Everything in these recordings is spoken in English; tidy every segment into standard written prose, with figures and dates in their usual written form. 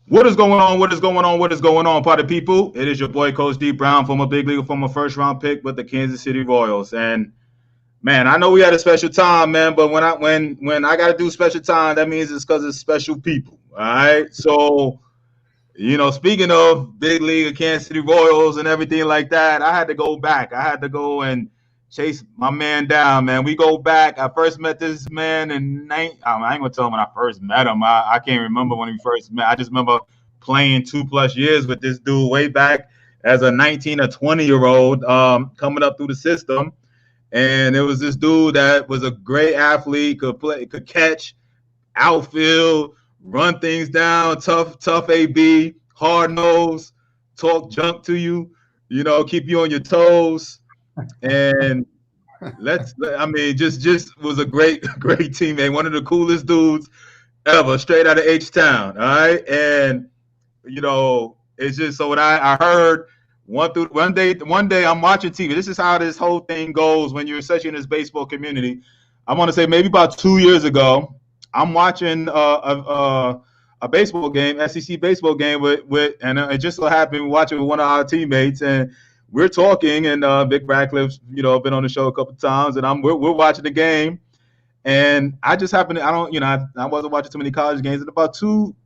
What is going on? What is going on? What is going on, party people? It is your boy, Coach D Brown, former big leaguer, former first round pick with the Kansas City Royals. And man, I know we had a special time, man, but when I got to do special time, that means it's because it's special people. All right. So, speaking of big league, Kansas City Royals, and everything like that, I had to go back. I had to go and chase my man down, man. We go back. I first met this man I ain't gonna tell him when I first met him. I can't remember when we first met. I just remember playing 2+ years with this dude way back as a 19 or 20-year old, coming up through the system. And it was this dude that was a great athlete, could play, could catch, outfield, run things down, tough AB, hard nose, talk junk to you, keep you on your toes. And just was a great teammate, one of the coolest dudes ever, straight out of H Town. All right. And it's just so when I heard one day I'm watching TV. This is how this whole thing goes when you're especially in this baseball community. I want to say maybe about 2 years ago, I'm watching a baseball game, SEC baseball game and it just so happened watching with one of our teammates, and we're talking, and Vic Radcliffe's been on the show a couple of times, and we're watching the game, and I just happened to, I wasn't watching too many college games, and about two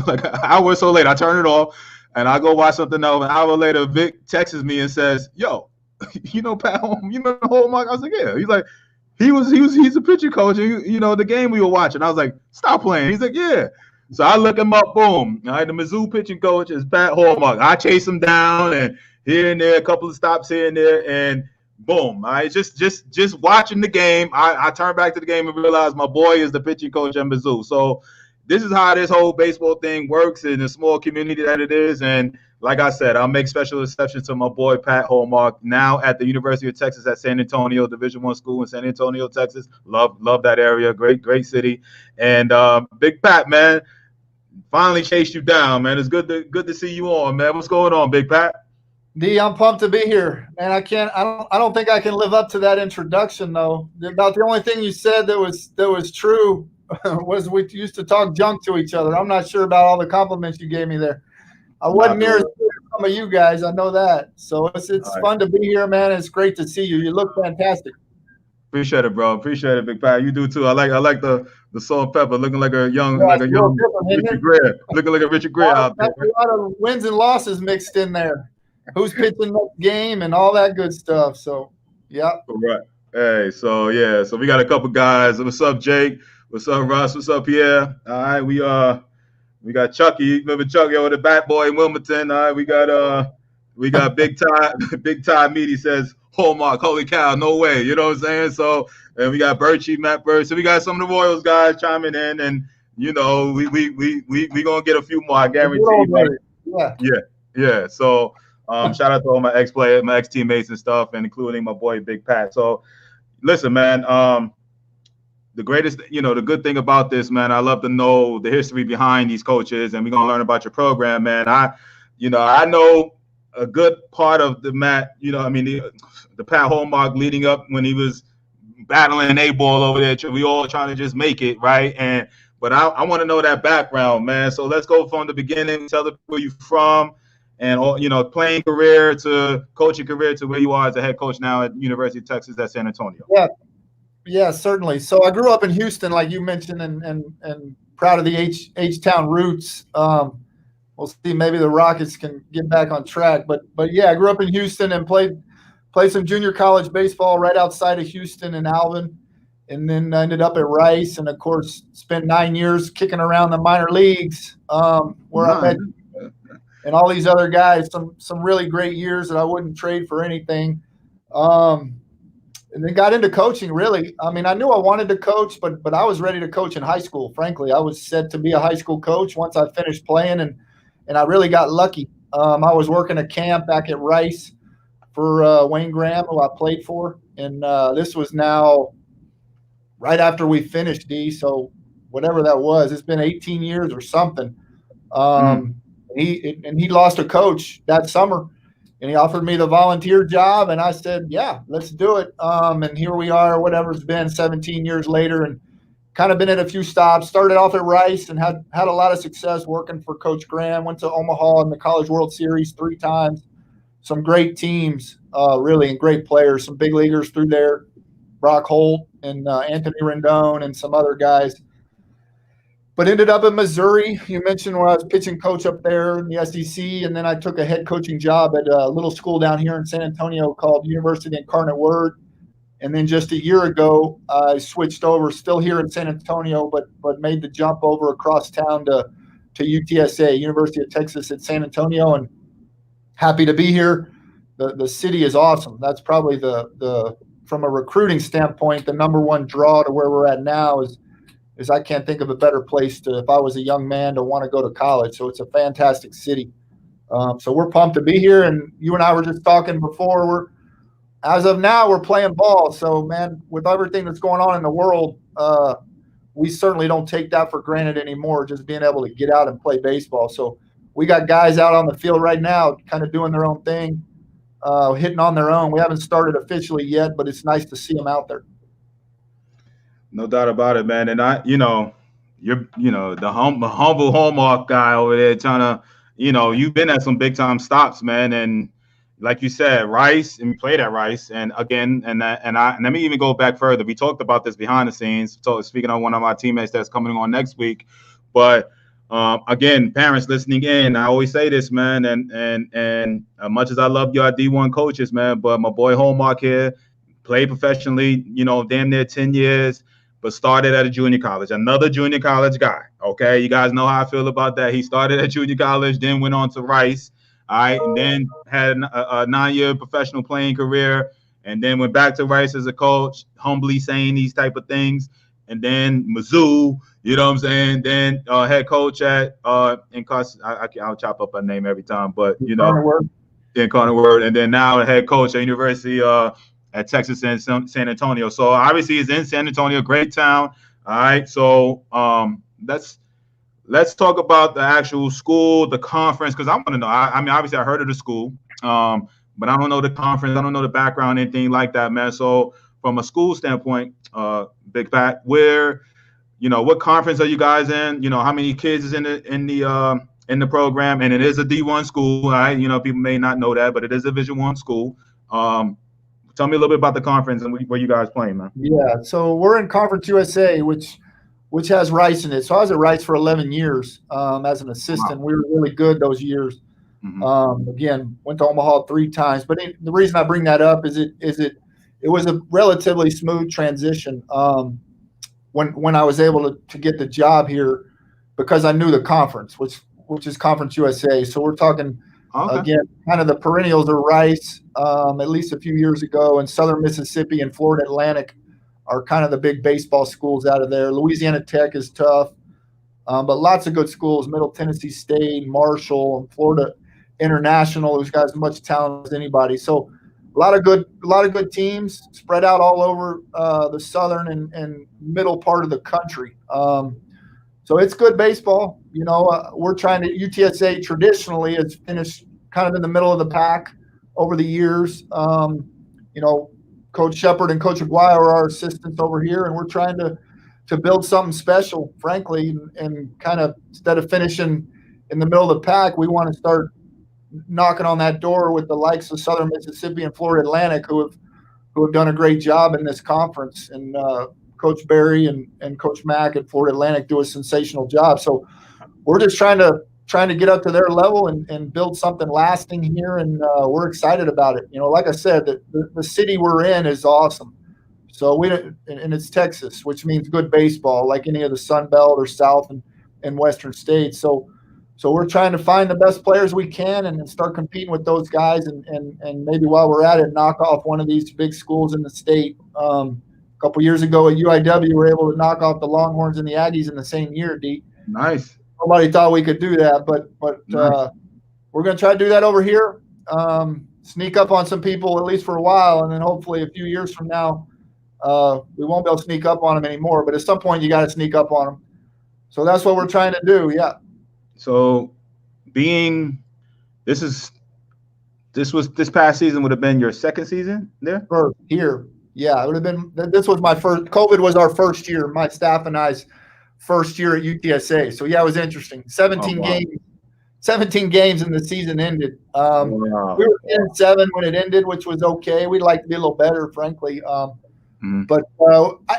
like an hour or so later I turn it off and I go watch something else. An hour later, Vic texts me and says, "Yo, Pat Holm, Hallmark?" I was like, "Yeah." He's like, he's a pitcher coach. And, the game we were watching. I was like, "Stop playing." He's like, "Yeah." So I look him up. Boom. All right, the Mizzou pitching coach is Pat Hallmark. I chase him down and here and there, a couple of stops here and there, and boom. All right, just watching the game. I turn back to the game and realize my boy is the pitching coach at Mizzou. So this is how this whole baseball thing works in a small community that it is. And like I said, I'll make special exceptions to my boy Pat Hallmark, now at the University of Texas at San Antonio, Division I school in San Antonio, Texas. Love that area. Great city. And Big Pat, man, finally chased you down, man. It's good to see you on, man. What's going on, Big Pat? D, I'm pumped to be here, man. I don't think I can live up to that introduction though. About the only thing you said that was true was we used to talk junk to each other. I'm not sure about all the compliments you gave me there. I wasn't near as good as some of you guys. I know that. So it's fun to be here, man. It's great to see you. You look fantastic. Appreciate it, bro. Appreciate it, Big Pat. You do too. I like the salt and pepper, looking like a young Richard Gere, looking like a Richard Gere out there. A lot of wins and losses mixed in there. Who's pitching next game and all that good stuff. So, yeah. All right. Hey, so yeah, so we got a couple guys. What's up, Jake? What's up, Russ? What's up, Pierre? All right, we got Chucky. Remember Chucky over the Bat Boy in Wilmington? All right, we got Big Ty Meaty says Hallmark. Holy cow, no way. You know what I'm saying? So, and we got Birchie, Matt Birch. So we got some of the Royals guys chiming in, and we gonna get a few more. I guarantee. Yeah. So. Shout out to all my ex-players, my ex-teammates and stuff, and including my boy Big Pat. So, listen, man. The good thing about this, man, I love to know the history behind these coaches, and we're gonna learn about your program, man. I know a good part of the the Pat Hallmark leading up when he was battling an A-ball over there. We all trying to just make it, right? But I want to know that background, man. So let's go from the beginning. Tell the where you from. And playing career to coaching career to where you are as a head coach now at University of Texas at San Antonio. Yeah, certainly. So I grew up in Houston, like you mentioned, and proud of the H-Town roots. We'll see, maybe the Rockets can get back on track. But yeah, I grew up in Houston and played some junior college baseball right outside of Houston in Alvin, and then ended up at Rice, and of course spent 9 years kicking around the minor leagues, where I met. And all these other guys, some really great years that I wouldn't trade for anything. And then got into coaching, really. I mean, I knew I wanted to coach, but I was ready to coach in high school, frankly. I was set to be a high school coach once I finished playing, and I really got lucky. I was working a camp back at Rice for Wayne Graham, who I played for. And this was now right after we finished, D. So whatever that was, it's been 18 years or something. He lost a coach that summer, and he offered me the volunteer job, and I said, yeah, let's do it. And here we are, whatever it's been, 17 years later, and kind of been at a few stops. Started off at Rice and had a lot of success working for Coach Graham. Went to Omaha in the College World Series 3 times. Some great teams, really, and great players. Some big leaguers through there. Brock Holt and Anthony Rendon and some other guys. But ended up in Missouri. You mentioned where I was pitching coach up there in the SEC, and then I took a head coaching job at a little school down here in San Antonio called University Incarnate Word. And then just a year ago, I switched over, still here in San Antonio, but made the jump over across town to UTSA, University of Texas at San Antonio, and happy to be here. The city is awesome. That's probably the from a recruiting standpoint, the number one draw to where we're at now is I can't think of a better place to, if I was a young man, to want to go to college. So it's a fantastic city. So we're pumped to be here. And you and I were just talking before. As of now, we're playing ball. So, man, with everything that's going on in the world, we certainly don't take that for granted anymore, just being able to get out and play baseball. So we got guys out on the field right now kind of doing their own thing, hitting on their own. We haven't started officially yet, but it's nice to see them out there. No doubt about it, man. And you're, the humble Hallmark guy over there trying to, you've been at some big time stops, man. And like you said, Rice, and we played at Rice. And again, and let me even go back further. We talked about this behind the scenes. So speaking of one of my teammates that's coming on next week, but again, parents listening in, I always say this, man. And as much as I love your D1 coaches, man, but my boy Hallmark here played professionally, damn near 10 years. But started at a junior college, another junior college guy. Okay, you guys know how I feel about that. He started at junior college, then went on to Rice, all right, and then had a 9-year professional playing career, and then went back to Rice as a coach, humbly saying these type of things, and then Mizzou, you know what I'm saying? Then head coach at I'll chop up a name every time, but Incarnate Word, and then now head coach at University at Texas and San Antonio. So obviously he's in San Antonio, great town. All right. So let's talk about the actual school, the conference, because I want to know. I mean, obviously I heard of the school, but I don't know the conference. I don't know the background, anything like that, man. So from a school standpoint, Big Pat, where, what conference are you guys in? How many kids is in the program? And it is a D1 school, right? People may not know that, but it is a Division I school. Tell me a little bit about the conference and where you guys playing, man. Yeah, so we're in Conference USA, which has Rice in it. So I was at Rice for 11 years as an assistant. Wow. We were really good those years. Mm-hmm. Again, went to Omaha 3 times. But the reason I bring that up is it was a relatively smooth transition when I was able to get the job here because I knew the conference, which is Conference USA. So we're talking. Okay. Again, kind of the perennials are Rice, at least a few years ago, and Southern Mississippi and Florida Atlantic are kind of the big baseball schools out of there. Louisiana Tech is tough, but lots of good schools, Middle Tennessee State, Marshall, and Florida International, who's got as much talent as anybody. So a lot of good teams spread out all over the southern and middle part of the country. So it's good baseball. We're trying to – UTSA traditionally has finished kind of in the middle of the pack over the years. Coach Shepard and Coach Aguayo are our assistants over here, and we're trying to build something special, frankly, and kind of instead of finishing in the middle of the pack, we want to start knocking on that door with the likes of Southern Mississippi and Florida Atlantic who have done a great job in this conference. And Coach Barry and Coach Mack at Florida Atlantic do a sensational job. So we're just trying to get up to their level and build something lasting here, and we're excited about it. Like I said, the city we're in is awesome. So and it's Texas, which means good baseball, like any of the Sun Belt or South and Western states. So we're trying to find the best players we can and start competing with those guys, and maybe while we're at it, knock off one of these big schools in the state. A couple years ago at UIW, we were able to knock off the Longhorns and the Aggies in the same year, D. Nice. Nobody thought we could do that, but nice. We're going to try to do that over here, sneak up on some people at least for a while, and then hopefully a few years from now, we won't be able to sneak up on them anymore. But at some point, you got to sneak up on them. So that's what we're trying to do, yeah. So this past season would have been your second season there? Here. Yeah, it would have been. This was my first. COVID was our first year. My staff and I's first year at UTSA. So yeah, it was interesting. Oh 17 wow. games. 17 games and the season ended. We Wow. were 10-7 when it ended, which was okay. We'd like to be a little better, frankly. Mhm. But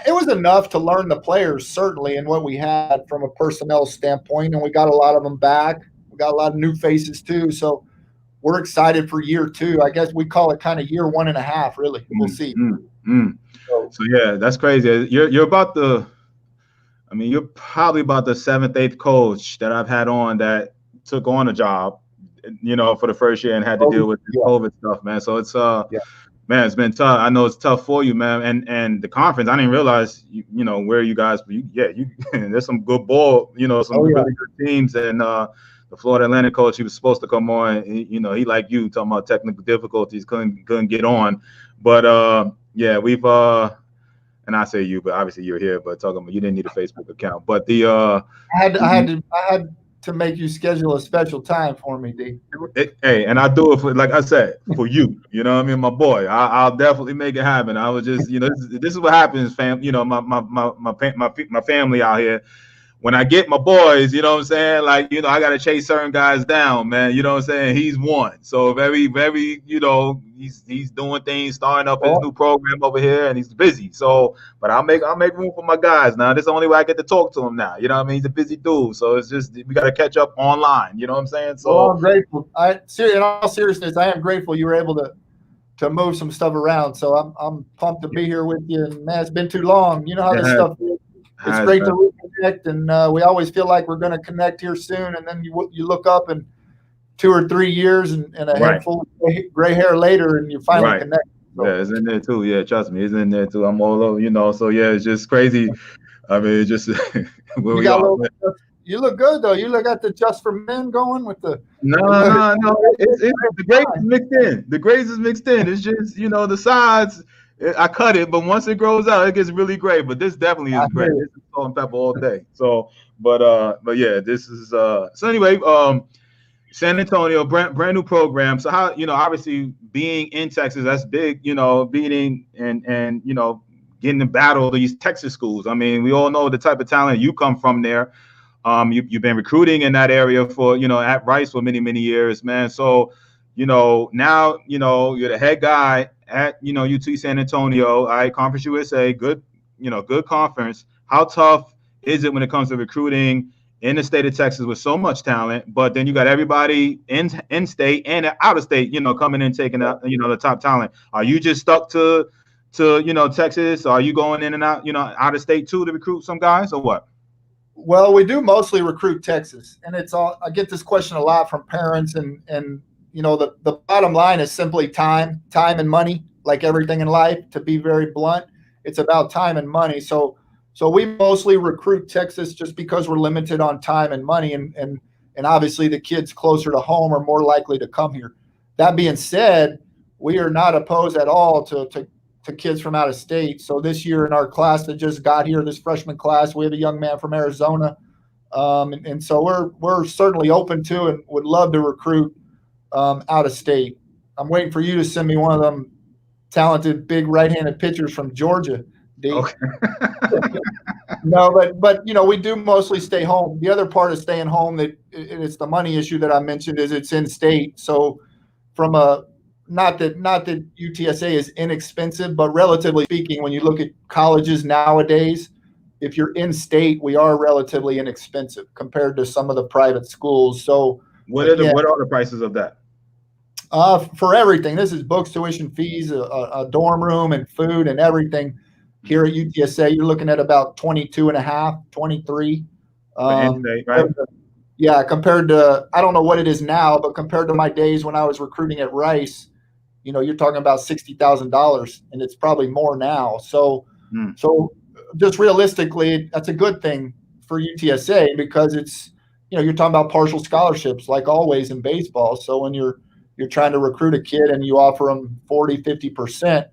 it was enough to learn the players, certainly, and what we had from a personnel standpoint. And we got a lot of them back. We got a lot of new faces, too. So we're excited for year two. I guess we call it kind of year 1.5, really. We'll Mm, see. mm, mm. So, So yeah, that's crazy. You're about the. I mean, you're probably about the seventh, eighth coach that I've had on that took on a job, for the first year and had to oh, deal with this yeah, COVID stuff, man. So it's yeah. man, it's been tough. I know it's tough for you, man. And the conference, I didn't realize, where you guys, there's some good ball, some Oh, yeah. really good teams. And the Florida Atlantic coach, he was supposed to come on. He like you talking about technical difficulties, couldn't get on. But yeah, we've and I say you, but obviously you're here. But talking about you didn't need a Facebook account. But the I had to make you schedule a special time for me, D. hey, and I do it for, like I said, for you. You know what I mean, my boy. I'll definitely make it happen. I was just, this is what happens, fam. My family out here. When I get my boys, you know what I'm saying? Like, I got to chase certain guys down, man. You know what I'm saying? He's one. So very, very, he's doing things, starting up his new program over here, and he's busy. So, but I'll make room for my guys now. This is the only way I get to talk to him now. You know what I mean? He's a busy dude. So it's just, we got to catch up online. You know what I'm saying? So Well, I'm grateful. In all seriousness, I am grateful you were able to move some stuff around. So I'm pumped to be here with you. And man, it's been too long. You know how this stuff is. It's great to reconnect, and we always feel like we're going to connect here soon. And then you look up, and 2 or 3 years and a head full of gray hair later, and you finally connect. So. Yeah, it's in there too. Yeah, trust me, it's in there too. I'm all over, So yeah, it's just crazy. I mean, it's just where we are. You look good though. You look at the Just for Men going with the. No. It's the grades is mixed in. The grades is mixed in. It's just the sides. I cut it, but once it grows out, it gets really great. But this definitely is great. This is salt and pepper all day. So, but yeah, this is so anyway. San Antonio, brand new program. So how obviously being in Texas, that's big. Beating and getting to battle these Texas schools. I mean, we all know the type of talent you come from there. You've been recruiting in that area for at Rice for many years, man. So now you're the head guy at UT San Antonio. All right, Conference USA, good good conference. How tough is it when it comes to recruiting in the state of Texas with so much talent? But then you got everybody in state and out of state, coming in taking out the top talent. Are you just stuck to Texas? Are you going in and out out of state too to recruit some guys or what? Well, we do mostly recruit Texas, and it's all. I get this question a lot from parents, and the bottom line is simply time and money. Like everything in life, to be very blunt, it's about time and money. So we mostly recruit Texas just because we're limited on time and money, and obviously the kids closer to home are more likely to come here. That being said, we are not opposed at all to kids from out of state. So this year in our class that just got here, this freshman class, we have a young man from Arizona, and so we're certainly open to and would love to recruit out of state. I'm waiting for you to send me one of them talented big right-handed pitchers from Georgia, D. Okay. No, but we do mostly stay home. The other part of staying home, that it's the money issue that I mentioned, is it's in state. So from a not that UTSA is inexpensive, but relatively speaking, when you look at colleges nowadays, if you're in state, we are relatively inexpensive compared to some of the private schools. So what are the prices of that? For everything, this is books, tuition fees, a dorm room, and food and everything. Here at UTSA, you're looking at about 22.5, 23. In-state, right? Yeah, compared to, I don't know what it is now, but compared to my days when I was recruiting at Rice, you're talking about $60,000, and it's probably more now. So just realistically, that's a good thing for UTSA because it's, you're talking about partial scholarships like always in baseball. So when you're trying to recruit a kid and you offer them 40, 50%,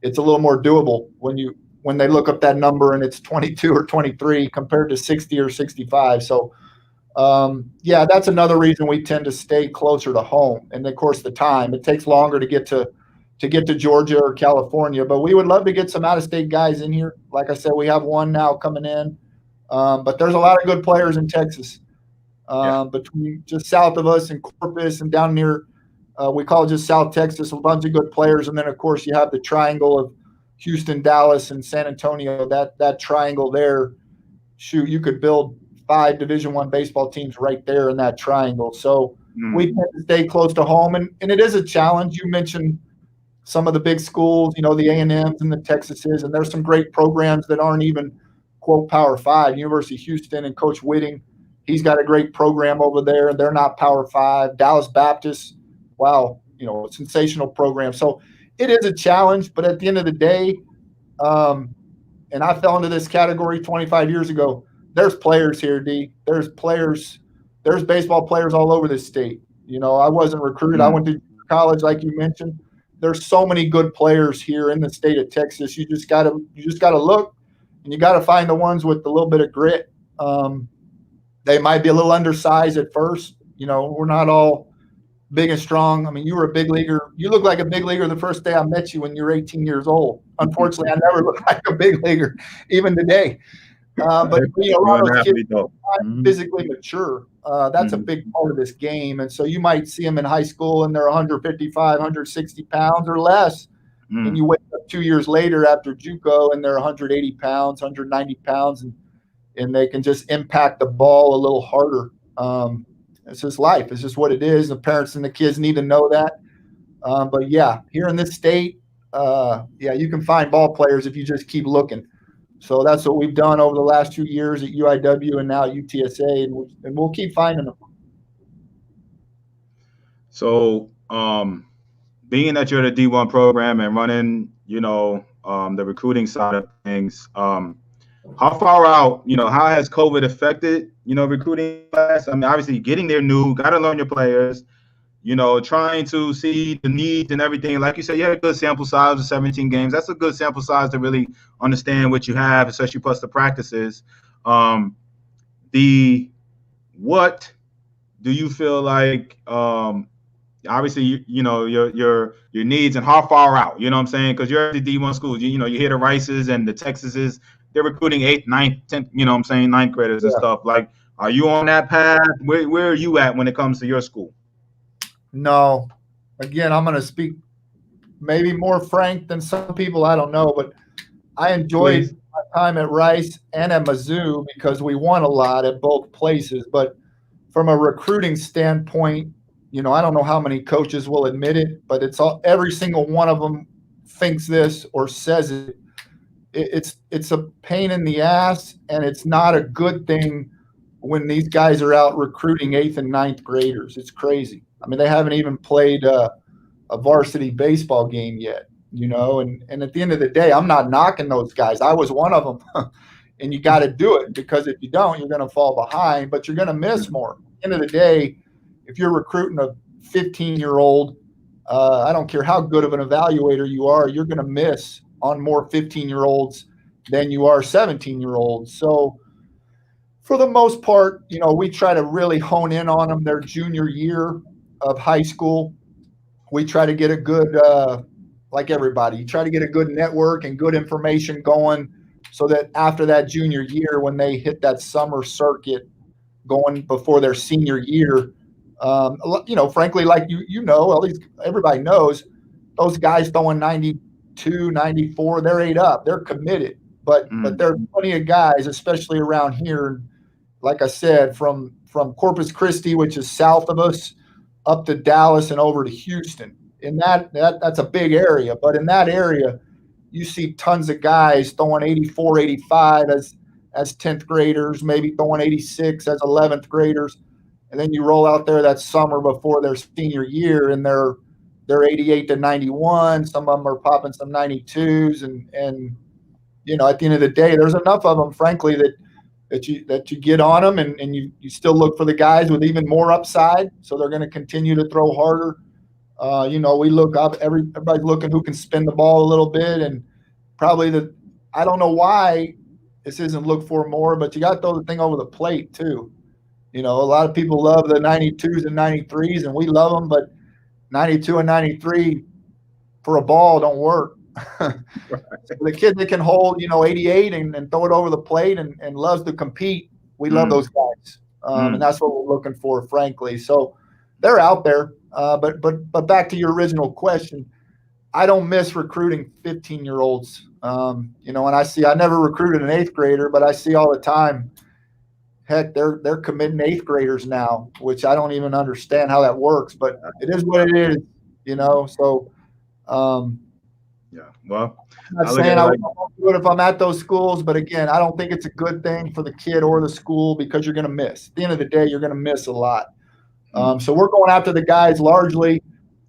it's a little more doable when they look up that number and it's 22 or 23 compared to 60 or 65. So yeah, that's another reason we tend to stay closer to home. And of course, the time, it takes longer to get to to get to Georgia or California. But we would love to get some out-of-state guys in here. Like I said, we have one now coming in. But there's a lot of good players in Texas. Yeah. Between just south of us and Corpus and down near, we call it just South Texas, a bunch of good players. And then, of course, you have the triangle of Houston, Dallas, and San Antonio. That triangle there, shoot, you could build 5 Division I baseball teams right there in that triangle. So we tend to stay close to home. And it is a challenge. You mentioned some of the big schools, the A&Ms and the Texases, and there's some great programs that aren't even, quote, Power 5. University of Houston and Coach Whitting, he's got a great program over there, and they're not Power 5. Dallas Baptist, wow, sensational program. So it is a challenge, but at the end of the day, and I fell into this category 25 years ago, there's players here, D. There's baseball players all over this state. I wasn't recruited. I went to college, like you mentioned. There's so many good players here in the state of Texas. You just gotta look, and you gotta find the ones with a little bit of grit. They might be a little undersized at first. We're not all big and strong. I mean, you were a big leaguer. You look like a big leaguer the first day I met you when you were 18 years old. Unfortunately, I never looked like a big leaguer, even today. But a lot of those kids are physically mature. That's a big part of this game. And so you might see them in high school and they're 155, 160 pounds or less. And you wake up 2 years later after JUCO and they're 180 pounds, 190 pounds, and they can just impact the ball a little harder. It's just life. It's just what it is. The parents and the kids need to know that. But yeah, here in this state, you can find ball players if you just keep looking. So that's what we've done over the last 2 years at UIW and now at UTSA, and we'll keep finding them. So, being that you're the D1 program and running, the recruiting side of things, how far out, how has COVID affected, recruiting class? I mean, obviously getting there new, got to learn your players, trying to see the needs and everything. Like you said, you had a good sample size of 17 games. That's a good sample size to really understand what you have, especially plus the practices. What do you feel like, obviously, your needs and how far out, you know what I'm saying? Because you're at the D1 schools, you hear the Rices and the Texases, they're recruiting 8th, 9th, 10th, ninth graders and stuff. Like, are you on that path? Where are you at when it comes to your school? No. Again, I'm going to speak maybe more frank than some people. I don't know, but I enjoyed my time at Rice and at Mizzou because we won a lot at both places. But from a recruiting standpoint, I don't know how many coaches will admit it, but every single one of them thinks this or says it. It's a pain in the ass, and it's not a good thing when these guys are out recruiting 8th and 9th graders. It's crazy. I mean, they haven't even played a varsity baseball game yet, and at the end of the day, I'm not knocking those guys. I was one of them, and you got to do it because if you don't, you're going to fall behind, but you're going to miss more. At the end of the day, if you're recruiting a 15-year-old, I don't care how good of an evaluator you are, you're going to miss on more 15-year-olds than you are 17-year-olds. So for the most part, we try to really hone in on them their junior year of high school. We try to get a good, like everybody, you try to get a good network and good information going so that after that junior year, when they hit that summer circuit going before their senior year, frankly, like at least everybody knows, those guys throwing 92, 94, they're 8 up. They're committed. But there are plenty of guys, especially around here, like I said, from Corpus Christi, which is south of us, up to Dallas and over to Houston. In that's a big area. But in that area, you see tons of guys throwing 84, 85 as 10th graders, maybe throwing 86 as 11th graders. And then you roll out there that summer before their senior year, and they're 88 to 91. Some of them are popping some 92s, and at the end of the day, there's enough of them, frankly, that you get on them, and you still look for the guys with even more upside. So they're going to continue to throw harder. We look up. Everybody's looking who can spin the ball a little bit, and probably I don't know why this isn't looked for more, but you got to throw the thing over the plate too. A lot of people love the 92s and 93s, and we love them, but 92 and 93, for a ball don't work. So the kid that can hold, 88 and throw it over the plate and loves to compete, we love those guys. And that's what we're looking for, frankly. So they're out there. But back to your original question, I don't miss recruiting 15-year-olds. And I never recruited an 8th grader, but I see all the time, heck, they're committing 8th graders now, which I don't even understand how that works, but it is what it is, so yeah. Well, I'm not saying I won't do it if I'm at those schools, but again, I don't think it's a good thing for the kid or the school because you're going to miss. At the end of the day, you're going to miss a lot. So we're going after the guys largely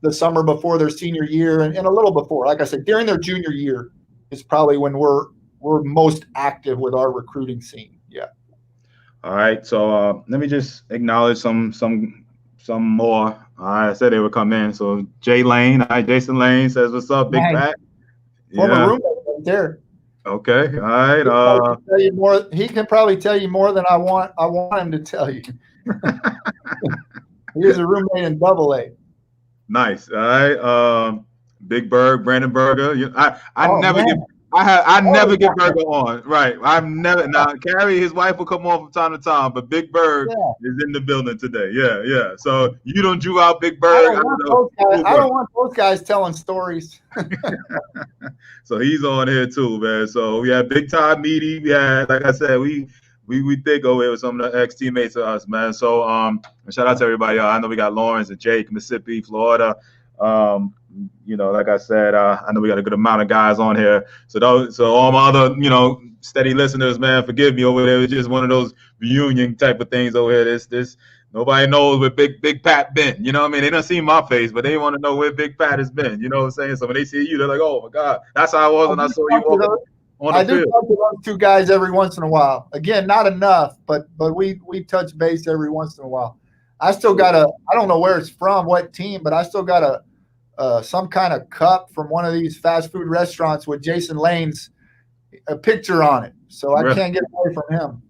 the summer before their senior year and a little before. Like I said, during their junior year is probably when we're most active with our recruiting scene. Yeah. All right. So let me just acknowledge some more. I said they would come in. So Jay Lane, Jason Lane says, "What's up, Big Pat?" Former roommate right there. Okay. All right. He can probably tell you more than I want him to tell you. He was a roommate in AA. Nice. All right. Big Berg, Brandon Berger. I never get Berger on. Right. Now Carrie, his wife will come on from time to time, but Big Berg is in the building today. Yeah. So you don't drew out Big Berg. I don't want those guys telling stories. So he's on here too, man. So we had Big Todd Meaty. We had, like I said, we think over with some of the ex-teammates of us, man. So shout out to everybody. I know we got Lawrence and Jake, Mississippi, Florida. Like I said, I know we got a good amount of guys on here. So all my other, steady listeners, man, forgive me over there. It's just one of those reunion type of things over here. This nobody knows where Big Pat been. You know what I mean? They don't see my face, but they want to know where Big Pat has been. You know what I'm saying? So when they see you, they're like, oh my God, that's how I was when I saw you on the field. I do talk to those two guys every once in a while. Again, not enough, but we touch base every once in a while. I still got I don't know where it's from, what team, but I still got some kind of cup from one of these fast food restaurants with Jason Lane's a picture on it. So I can't get away from him.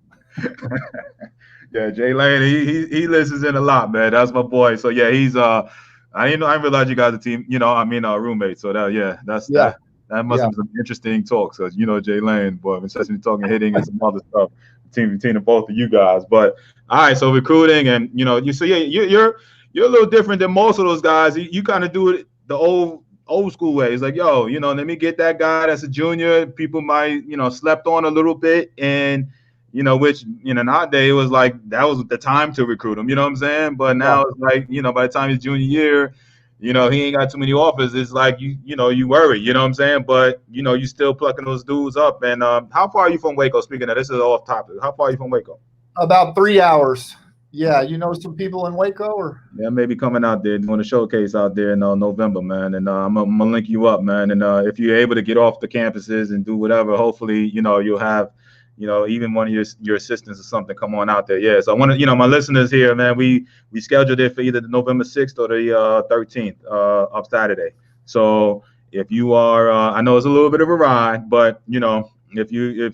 Yeah, Jay Lane, he listens in a lot, man. That's my boy. So yeah, he's I didn't realize you guys are team, roommates. So that must have been some interesting talks. So Jay Lane, boy, especially talking hitting and some other stuff between the both of you guys. But all right, so recruiting and you're a little different than most of those guys. You kind of do it the old school way. It's like, let me get that guy that's a junior. People might, slept on a little bit, and which nowadays it was like that was the time to recruit him. You know what I'm saying? But now it's like, by the time he's junior year, he ain't got too many offers. It's like you worry. You know what I'm saying? But you still plucking those dudes up. And how far are you from Waco? Speaking of, this is off topic. How far are you from Waco? About 3 hours. Yeah, some people in Waco, or yeah, maybe coming out there doing a showcase out there in November, man. And I'm gonna link you up, man. And if you're able to get off the campuses and do whatever, hopefully, you'll have, even one of your assistants or something come on out there. Yeah. So I want to, my listeners here, man. We scheduled it for either the November 6th or the 13th of Saturday. So if you are, I know it's a little bit of a ride, but if you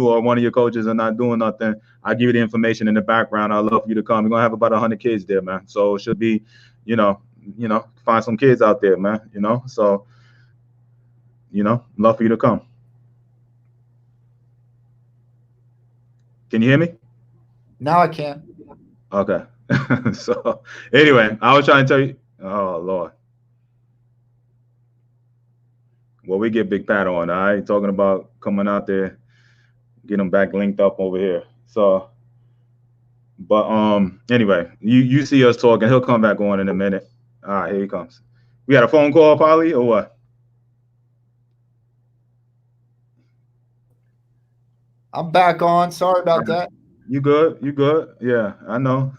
or one of your coaches are not doing nothing, I'll give you the information in the background. I'd love for you to come. We're gonna have about 100 kids there, man. So it should be, find some kids out there, man. So love for you to come. Can you hear me? Now I can. Okay. So anyway, I was trying to tell you. Oh Lord. Well, we get Big Pat on, all right? Talking about coming out there, get him back linked up over here. So, but anyway, you see us talking. He'll come back on in a minute. All right, here he comes. We got a phone call, Polly, or what? I'm back on. Sorry about that. You good? You good? Yeah, I know.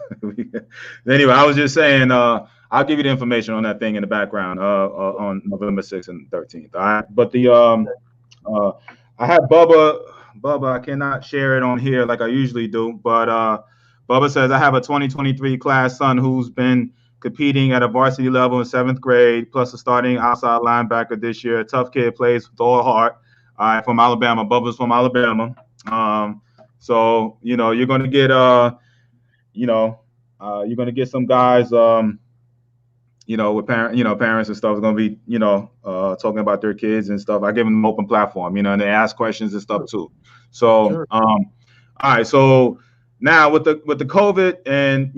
Anyway, I was just saying, I'll give you the information on that thing in the background on November 6th and 13th. All right. But I have Bubba, I cannot share it on here like I usually do, but Bubba says, I have a 2023 class son who's been competing at a varsity level in 7th grade, plus a starting outside linebacker this year. Tough kid, plays with all heart. All right, from Alabama. Bubba's from Alabama. So, you're going to get, you're going to get some guys, with parents and stuff are going to be, talking about their kids and stuff. I give them an open platform, and they ask questions and stuff too. So, Sure. all right. So now with the COVID and,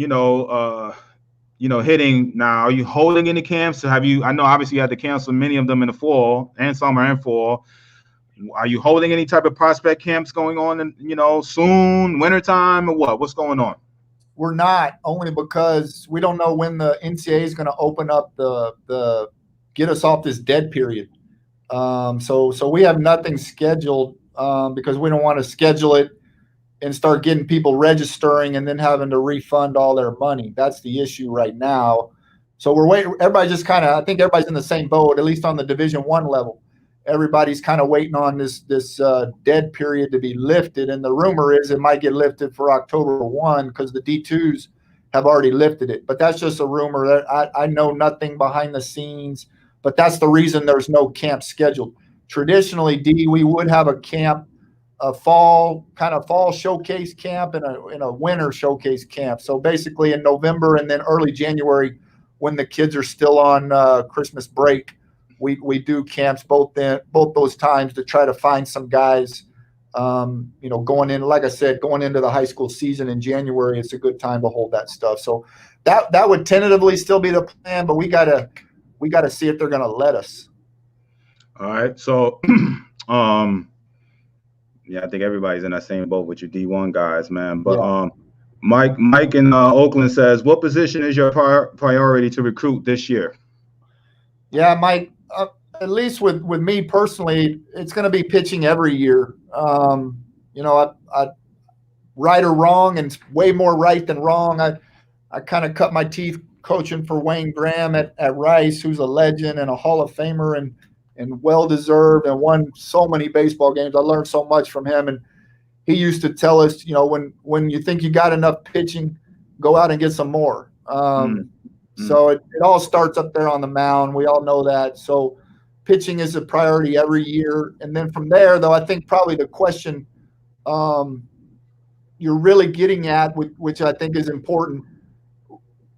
hitting now, are you holding any camps? I know obviously you had to cancel many of them in the fall and summer and fall. Are you holding any type of prospect camps going on in, soon, wintertime or what? What's going on? We're not, only because we don't know when the NCAA is going to open up the get us off this dead period. So we have nothing scheduled because we don't want to schedule it and start getting people registering and then having to refund all their money. That's the issue right now. So we're waiting. Everybody just kind of, I think everybody's in the same boat, at least on the Division I level. Everybody's kind of waiting on this dead period to be lifted, and the rumor is it might get lifted for October 1 because the D2s have already lifted it. But that's just a rumor. That I know nothing behind the scenes, but that's the reason there's no camp scheduled. Traditionally, D, we would have a camp, a fall showcase camp and a winter showcase camp. So basically in November and then early January, when the kids are still on Christmas break, we do camps both those times to try to find some guys. Going in, like I said, going into the high school season in January, it's a good time to hold that stuff. So that would tentatively still be the plan, but we gotta see if they're gonna let us. All right. So, yeah, I think everybody's in that same boat with your D1 guys, man. But Yeah. Mike in Oakland says, what position is your priority to recruit this year? Yeah, Mike. At least with me personally, it's going to be pitching every year. I right or wrong, and way more right than wrong. I kind of cut my teeth coaching for Wayne Graham at Rice, who's a legend and a Hall of Famer and well deserved and won so many baseball games. I learned so much from him, and he used to tell us, when you think you got enough pitching, go out and get some more. So it all starts up there on the mound. We all know that. So pitching is a priority every year. And then from there, though, I think probably the question you're really getting at, which I think is important,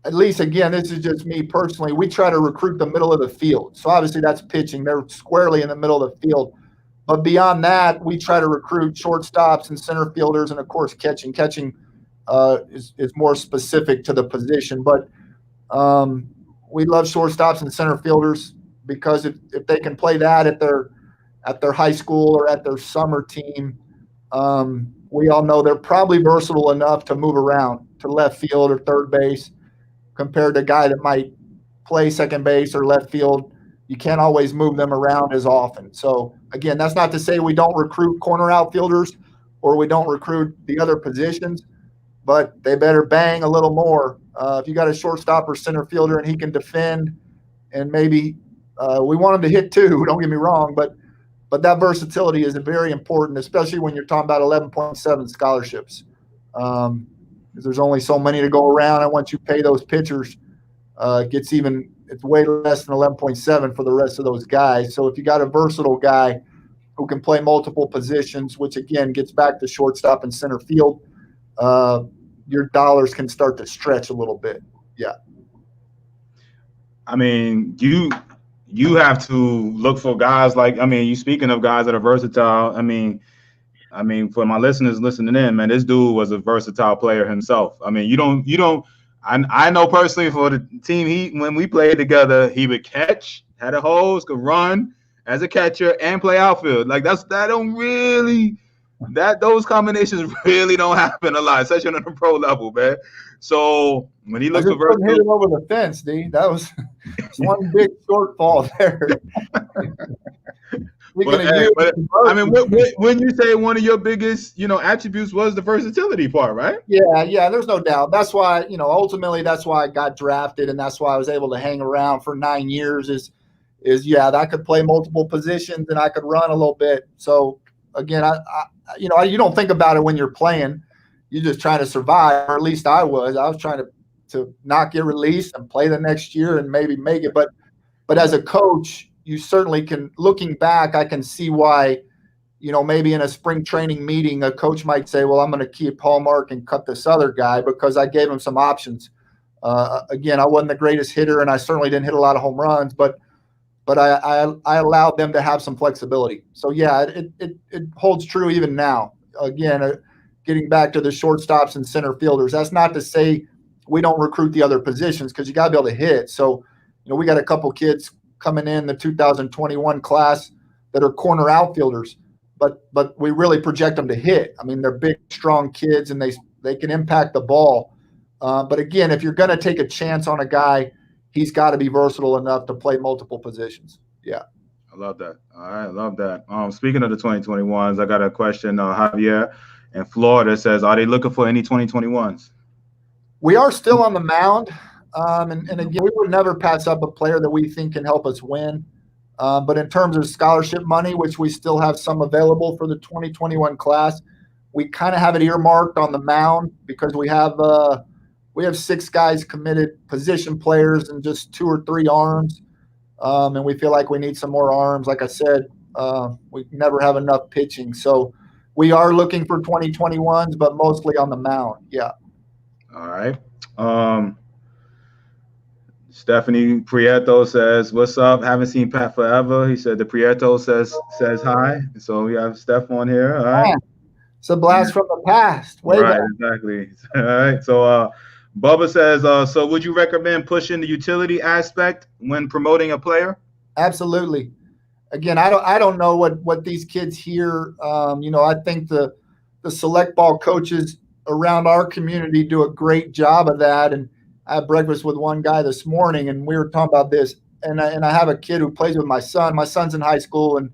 at least, again, this is just me personally, we try to recruit the middle of the field. So obviously that's pitching. They're squarely in the middle of the field. But beyond that, we try to recruit shortstops and center fielders and, of course, catching. Catching is more specific to the position. But we love shortstops and center fielders because if they can play that at their high school or at their summer team, we all know they're probably versatile enough to move around to left field or third base compared to a guy that might play second base or left field. You can't always move them around as often. So, again, that's not to say we don't recruit corner outfielders or we don't recruit the other positions, but they better bang a little more. If you got a shortstop or center fielder and he can defend, and maybe we want him to hit too, don't get me wrong, but that versatility is very important, especially when you're talking about 11.7 scholarships. Because there's only so many to go around, and once you pay those pitchers, it's way less than 11.7 for the rest of those guys. So if you got a versatile guy who can play multiple positions, which again gets back to shortstop and center field, your dollars can start to stretch a little bit. Yeah. I mean, you have to look for guys you speaking of guys that are versatile. I mean, for my listeners listening in, man, this dude was a versatile player himself. I mean, I know personally for the team, when we played together, he would catch, had a hose, could run as a catcher and play outfield. Those combinations really don't happen a lot, especially on the pro level, man. So when he looked for vertical, hit it over the fence, D. That was one big shortfall there. When you say one of your biggest, attributes was the versatility part, right? Yeah, there's no doubt. That's why, ultimately that's why I got drafted, and that's why I was able to hang around for 9 years. Is I could play multiple positions and I could run a little bit. So again, you don't think about it when you're playing. You're just trying to survive, or at least I was. I was trying to not get released and play the next year and maybe make it. But as a coach, you certainly can. Looking back, I can see why, maybe in a spring training meeting, a coach might say, "Well, I'm going to keep Hallmark and cut this other guy because I gave him some options." Again, I wasn't the greatest hitter, and I certainly didn't hit a lot of home runs, but I allowed them to have some flexibility. So yeah, it holds true even now. Again, getting back to the shortstops and center fielders, that's not to say we don't recruit the other positions, because you got to be able to hit. So, we got a couple kids coming in the 2021 class that are corner outfielders, but we really project them to hit. I mean, they're big, strong kids, and they can impact the ball. But again, if you're going to take a chance on a guy, he's got to be versatile enough to play multiple positions. Yeah. I love that. All right, I love that. Speaking of the 2021s, I got a question. Javier in Florida says, are they looking for any 2021s? We are still on the mound. And again, we would never pass up a player that we think can help us win. But in terms of scholarship money, which we still have some available for the 2021 class, we kind of have it earmarked on the mound, because we have 6 guys committed, position players, and just 2 or 3 arms. And we feel like we need some more arms. Like I said, we never have enough pitching. So we are looking for 2021s, but mostly on the mound. Yeah. All right. Stephanie Prieto says, what's up? Haven't seen Pat forever. He said the Prieto says hi. So we have Steph on here. All right. It's a blast from the past. Way right, back. Exactly. All right. So Bubba says, so would you recommend pushing the utility aspect when promoting a player? Absolutely. Again, I don't know what these kids hear. I think the select ball coaches around our community do a great job of that. And I had breakfast with one guy this morning, and we were talking about this. And I have a kid who plays with my son. My son's in high school, and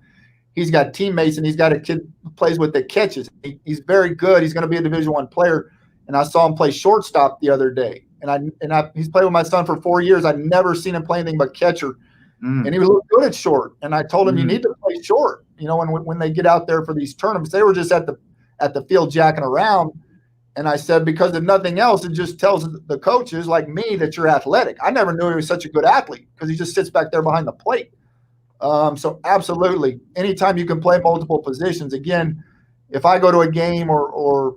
he's got teammates, and he's got a kid who plays with the catches. He's very good. He's going to be a Division I player. And I saw him play shortstop the other day. And he's played with my son for 4 years. I've never seen him play anything but catcher. And he was good at short. And I told him, you need to play short. When they get out there for these tournaments, they were just at the field jacking around. And I said, because if nothing else, it just tells the coaches like me that you're athletic. I never knew he was such a good athlete, because he just sits back there behind the plate. So absolutely, anytime you can play multiple positions. Again, if I go to a game or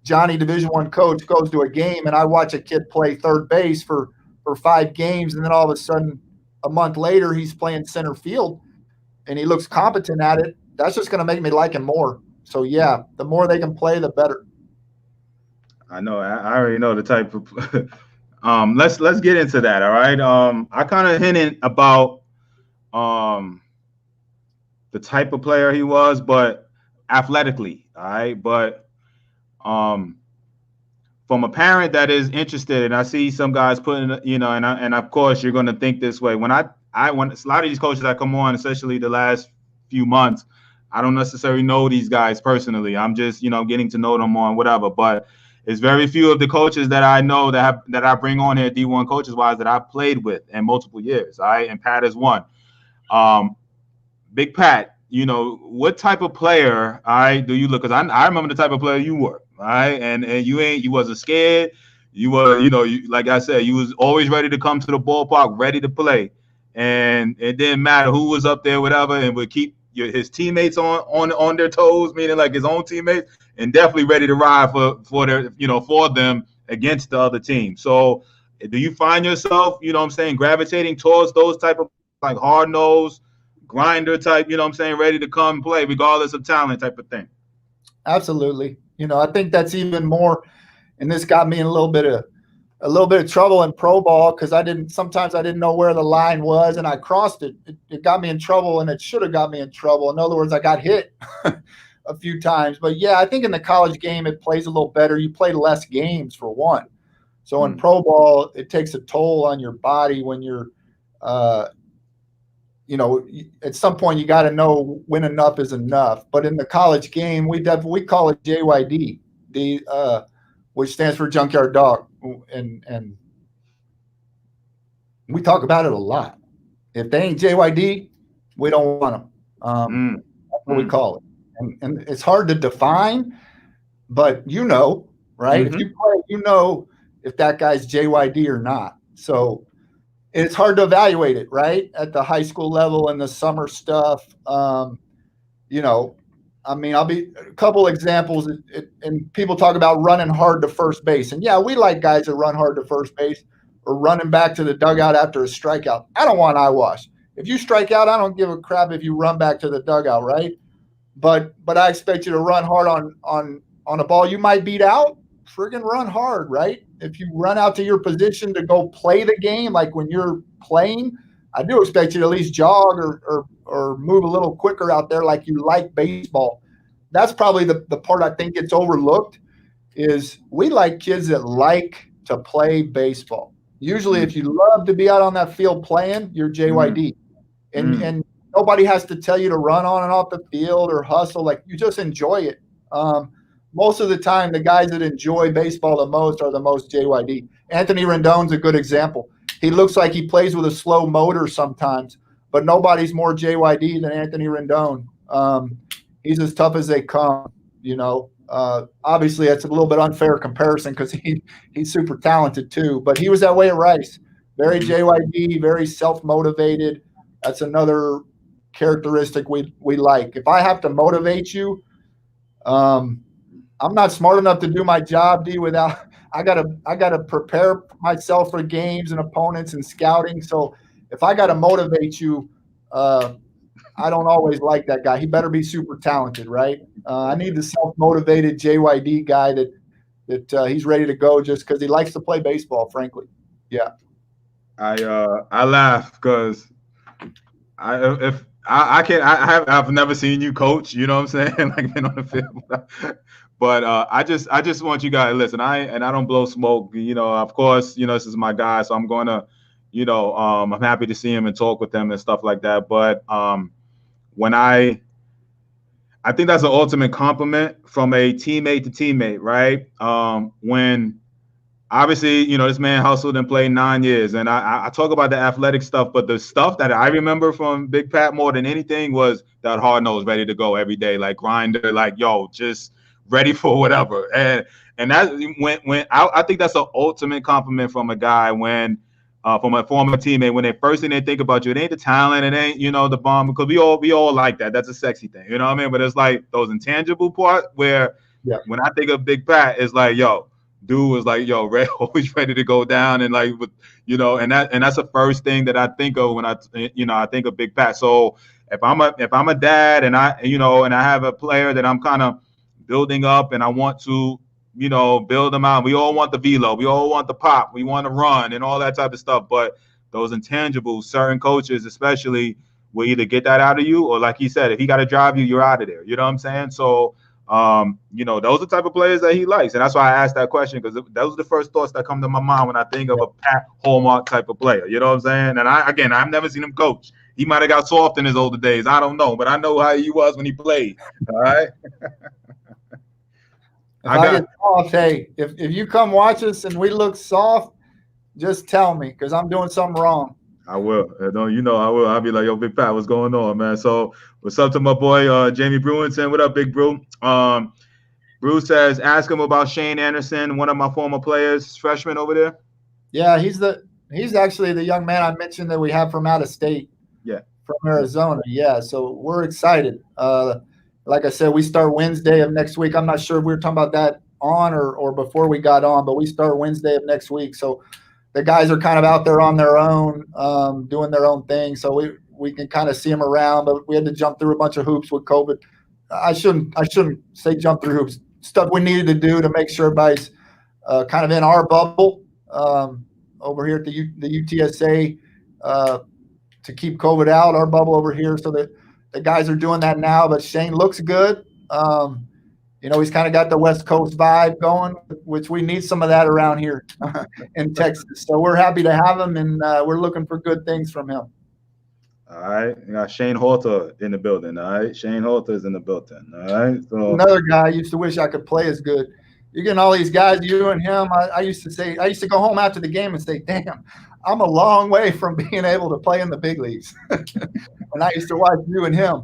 Johnny, Division I coach, goes to a game, and I watch a kid play third base for 5 games, and then all of a sudden, a month later, he's playing center field, and he looks competent at it, that's just going to make me like him more. So, yeah, the more they can play, the better. I know. I already know the type of let's get into that, all right? I kind of hinted about the type of player he was, but athletically, all right? But from a parent that is interested, and I see some guys putting, and of course you're going to think this way. When a lot of these coaches that come on, especially the last few months, I don't necessarily know these guys personally. I'm just, getting to know them on whatever. But it's very few of the coaches that I know that I bring on here, D1 coaches wise, that I've played with in multiple years. All right, and Pat is one. Big Pat, what type of player, all right, do you look? Because I remember the type of player you were. All right, and you wasn't scared. You were, like I said, you was always ready to come to the ballpark, ready to play, and it didn't matter who was up there, whatever, and would keep his teammates on their toes, meaning like his own teammates, and definitely ready to ride for their, for them against the other team. So, do you find yourself, gravitating towards those type of like hard nosed grinder type, ready to come and play regardless of talent type of thing? Absolutely. I think that's even more, and this got me in a little bit of trouble in pro ball, because sometimes I didn't know where the line was, and I crossed it. It got me in trouble, and it should have got me in trouble. In other words, I got hit a few times. But yeah, I think in the college game it plays a little better. You play less games for one. So in pro ball, it takes a toll on your body when you're at some point you got to know when enough is enough. But in the college game, we call it JYD, which stands for junkyard dog, and we talk about it a lot. If they ain't JYD, we don't want them. That's what we call it, and it's hard to define, but right? Mm-hmm. If you play, if that guy's JYD or not. So. It's hard to evaluate it, right, at the high school level and the summer stuff. I'll be a couple examples, and people talk about running hard to first base. And, yeah, we like guys that run hard to first base. or running back to the dugout after a strikeout. I don't want eyewash. If you strike out, I don't give a crap if you run back to the dugout, right? But I expect you to run hard on a ball you might beat out. Friggin' run hard, right? If you run out to your position to go play the game, like when you're playing, I do expect you to at least jog or move a little quicker out there like you like baseball. That's probably the part I think gets overlooked is we like kids that like to play baseball. Usually if you love to be out on that field playing, you're JYD. And nobody has to tell you to run on and off the field or hustle. Like you just enjoy it. Most of the time, the guys that enjoy baseball the most are the most JYD. Anthony Rendon's a good example. He looks like he plays with a slow motor sometimes, but nobody's more JYD than Anthony Rendon. He's as tough as they come, you know. Obviously, that's a little bit unfair comparison because he's super talented too. But he was that way at Rice. Very JYD, very self-motivated. That's another characteristic we like. If I have to motivate you, I'm not smart enough to do my job, D, without I gotta prepare myself for games and opponents and scouting. So if I gotta motivate you, I don't always like that guy. He better be super talented, right? I need the self-motivated JYD guy that he's ready to go just because he likes to play baseball, frankly. Yeah. I laugh because I've never seen you coach, you know what I'm saying? Like been on the field. But I just want you guys listen. I don't blow smoke. You know, of course, you know, this is my guy, so I'm gonna, you know, I'm happy to see him and talk with him and stuff like that. But when I think that's an ultimate compliment from a teammate to teammate, right? When obviously, you know, this man hustled and played 9 years, and I talk about the athletic stuff, but the stuff that I remember from Big Pat more than anything was that hard nose, ready to go every day, like grinder, like yo, just ready for whatever. And that when I think that's an ultimate compliment from a guy when from a former teammate when they first thing they think about you, it ain't the talent, it ain't, you know, the bomb, because we all like that. That's a sexy thing, you know what I mean? But it's like those intangible part where when I think of Big Pat, it's like, yo, dude was like, yo, Ray always ready to go down, and like, with, you know, and that's the first thing that I think of when I think of Big Pat. So if I'm a dad and I have a player that I'm kind of building up and I want to, you know, build them out. We all want the velo, we all want the pop, we want to run and all that type of stuff. But those intangibles, certain coaches especially, will either get that out of you, or like he said, if he got to drive you, you're out of there. You know what I'm saying? So you know, those are the type of players that he likes. And that's why I asked that question, because those are the first thoughts that come to my mind when I think of a Pat Hallmark type of player. You know what I'm saying? And I've never seen him coach. He might have got soft in his older days. I don't know. But I know how he was when he played. All right? If I get soft, hey, if you come watch us and we look soft, just tell me, because I'm doing something wrong. I will. You know, I will. I'll be like, yo, Big Pat, what's going on, man? So what's up to my boy Jamie Brewington? What up, Big Brew? Brew says, ask him about Shane Anderson, one of my former players, freshman over there. Yeah, he's actually the young man I mentioned that we have from out of state. Yeah. From Arizona. Yeah. So we're excited. Like I said, we start Wednesday of next week. I'm not sure if we were talking about that on or before we got on, but we start Wednesday of next week. So the guys are kind of out there on their own, doing their own thing. So we can kind of see them around, but we had to jump through a bunch of hoops with COVID. I shouldn't say jump through hoops. Stuff we needed to do to make sure everybody's kind of in our bubble over here at the UTSA to keep COVID out, our bubble over here, so that the guys are doing that now. But Shane looks good. You know, he's kind of got the West Coast vibe going, which we need some of that around here in Texas. So we're happy to have him, and we're looking for good things from him. All right. You got Shane Halter in the building. All right. Shane Halter is in the building. All right. So another guy I used to wish I could play as good. You're getting all these guys, you and him. I used to go home after the game and say, damn, I'm a long way from being able to play in the big leagues. And I used to watch you and him.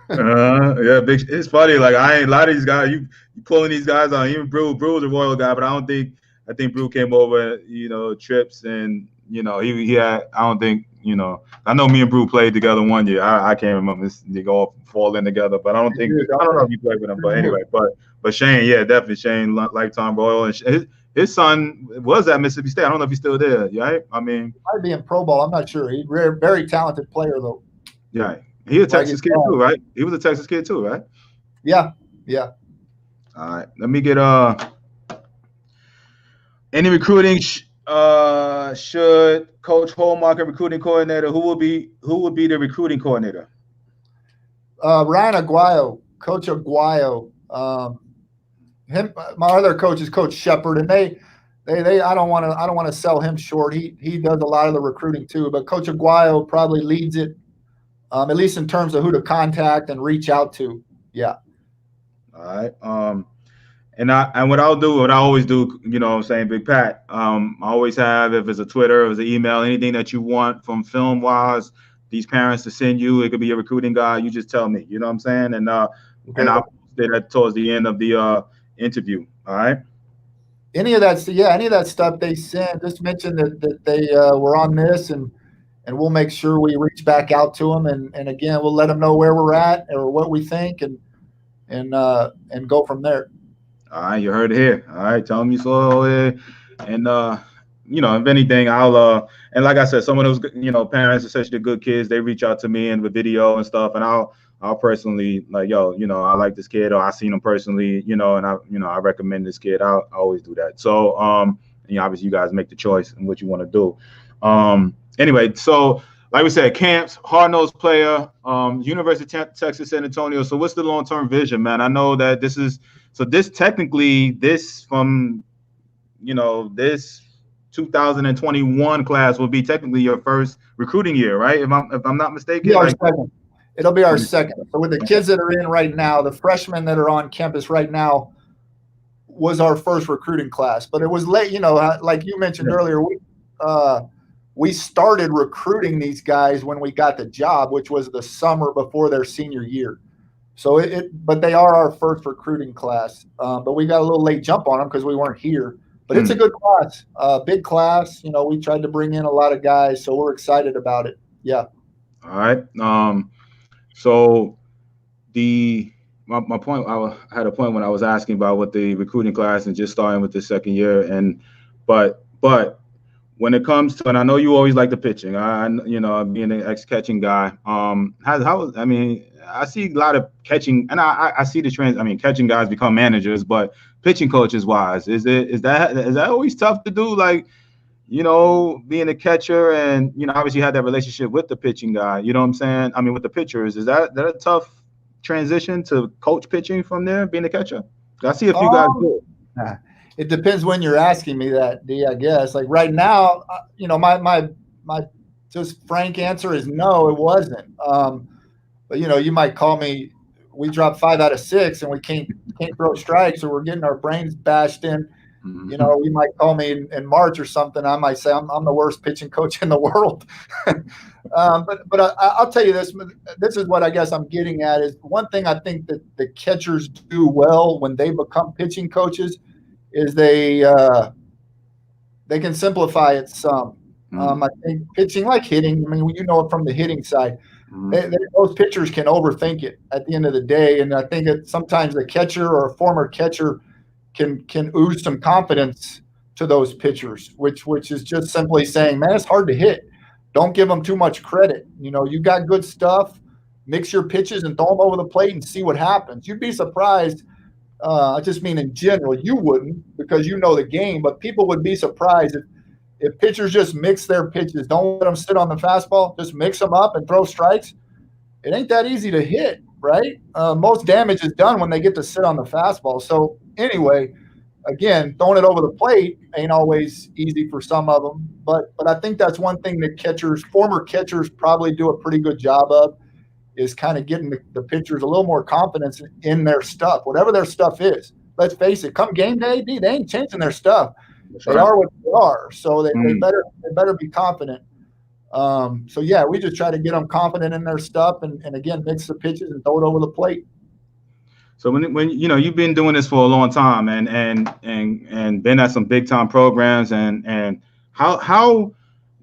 Yeah, big. It's funny. Like, I ain't a lot of these guys. You pulling these guys on. Even Brew was a Royal guy, but I think Brew came over, you know, trips, and you know he had. I don't think, you know. I know me and Brew played together one year. I can't remember this. They all fall in together, but I don't know if you played with him. But anyway, but Shane, yeah, definitely Shane, lifetime Royal, and his son was at Mississippi State. I don't know if he's still there. Right? I mean, Might be in Pro Bowl. I'm not sure. He's a very talented player though. yeah, he a Like Texas kid too, right? He was a Texas kid too, right? Yeah. All right, let me get any recruiting. Should Coach Hallmark a recruiting coordinator? Who would be the recruiting coordinator? Ryan Aguayo, Coach Aguayo. My other coach is Coach Shepard, and they I don't want to sell him short. He does a lot of the recruiting too, but Coach Aguayo probably leads it, at least in terms of who to contact and reach out to. Yeah. All right. And what I always do, you know what I'm saying, Big Pat, I always have, if it's a Twitter, if it's an email, anything that you want from film wise, these parents to send you, it could be a recruiting guy, you just tell me, you know what I'm saying? And and I'll say that towards the end of the interview. All right. Any of that stuff they send, just mention that they were on this, and we'll make sure we reach back out to them, and again, we'll let them know where we're at or what we think, and go from there. All right, you heard it here. All right, tell them you saw it, and you know, if anything, I'll and like I said, some of those, you know, parents, especially the good kids, they reach out to me and with video and stuff, and I'll personally, like, yo, you know, I like this kid, or I seen him personally, you know, and I recommend this kid. I always do that. So you know, obviously you guys make the choice in what you want to do. Anyway, so like we said, camps, hard-nosed player, University of Texas, San Antonio. So what's the long-term vision, man? I know that this from, you know, this 2021 class will be technically your first recruiting year, right? If I'm not mistaken. It'll be our second. So with the kids that are in right now, the freshmen that are on campus right now was our first recruiting class. But it was late, you know, like you mentioned earlier, we started recruiting these guys when we got the job, which was the summer before their senior year. So but they are our first recruiting class. But we got a little late jump on them because we weren't here. But it's a good class, big class. You know, we tried to bring in a lot of guys, so we're excited about it. Yeah. All right. So my point, I had a point when I was asking about what the recruiting class and just starting with the second year, but when it comes to, and I know you always like the pitching, you know, being an ex-catching guy, I mean, I see a lot of catching, and I see the trends. I mean, catching guys become managers, but pitching coaches wise, is that always tough to do? Like, you know, being a catcher, and, you know, obviously you had that relationship with the pitching guy, you know what I'm saying? I mean, with the pitchers, is that a tough transition to coach pitching from there, being a catcher? I see a few guys do it. It depends when you're asking me that, D, I guess. Like right now, you know, my just frank answer is no, it wasn't. But, you know, you might call me, we dropped 5 out of 6 and we can't throw strikes, or we're getting our brains bashed in. You know, you might call me in March or something. I might say I'm the worst pitching coach in the world. But I'll tell you this. This is what I guess I'm getting at is one thing I think that the catchers do well when they become pitching coaches is they can simplify it some. I think pitching, like hitting, I mean, you know it from the hitting side. Those pitchers can overthink it at the end of the day. And I think that sometimes the catcher or a former catcher can ooze some confidence to those pitchers, which is just simply saying, man, it's hard to hit. Don't give them too much credit. You know, you got good stuff, mix your pitches and throw them over the plate and see what happens. You'd be surprised. I just mean in general, you wouldn't because you know the game, but people would be surprised if pitchers just mix their pitches. Don't let them sit on the fastball. Just mix them up and throw strikes. It ain't that easy to hit, right? Most damage is done when they get to sit on the fastball. So anyway, again, throwing it over the plate ain't always easy for some of them. But I think that's one thing that former catchers probably do a pretty good job of, is kind of getting the pitchers a little more confidence in their stuff, whatever their stuff is. Let's face it, come game day, they ain't changing their stuff. They are what they are, so they better be confident. So yeah, we just try to get them confident in their stuff, and again, mix the pitches and throw it over the plate. So when you know, you've been doing this for a long time and been at some big time programs, and how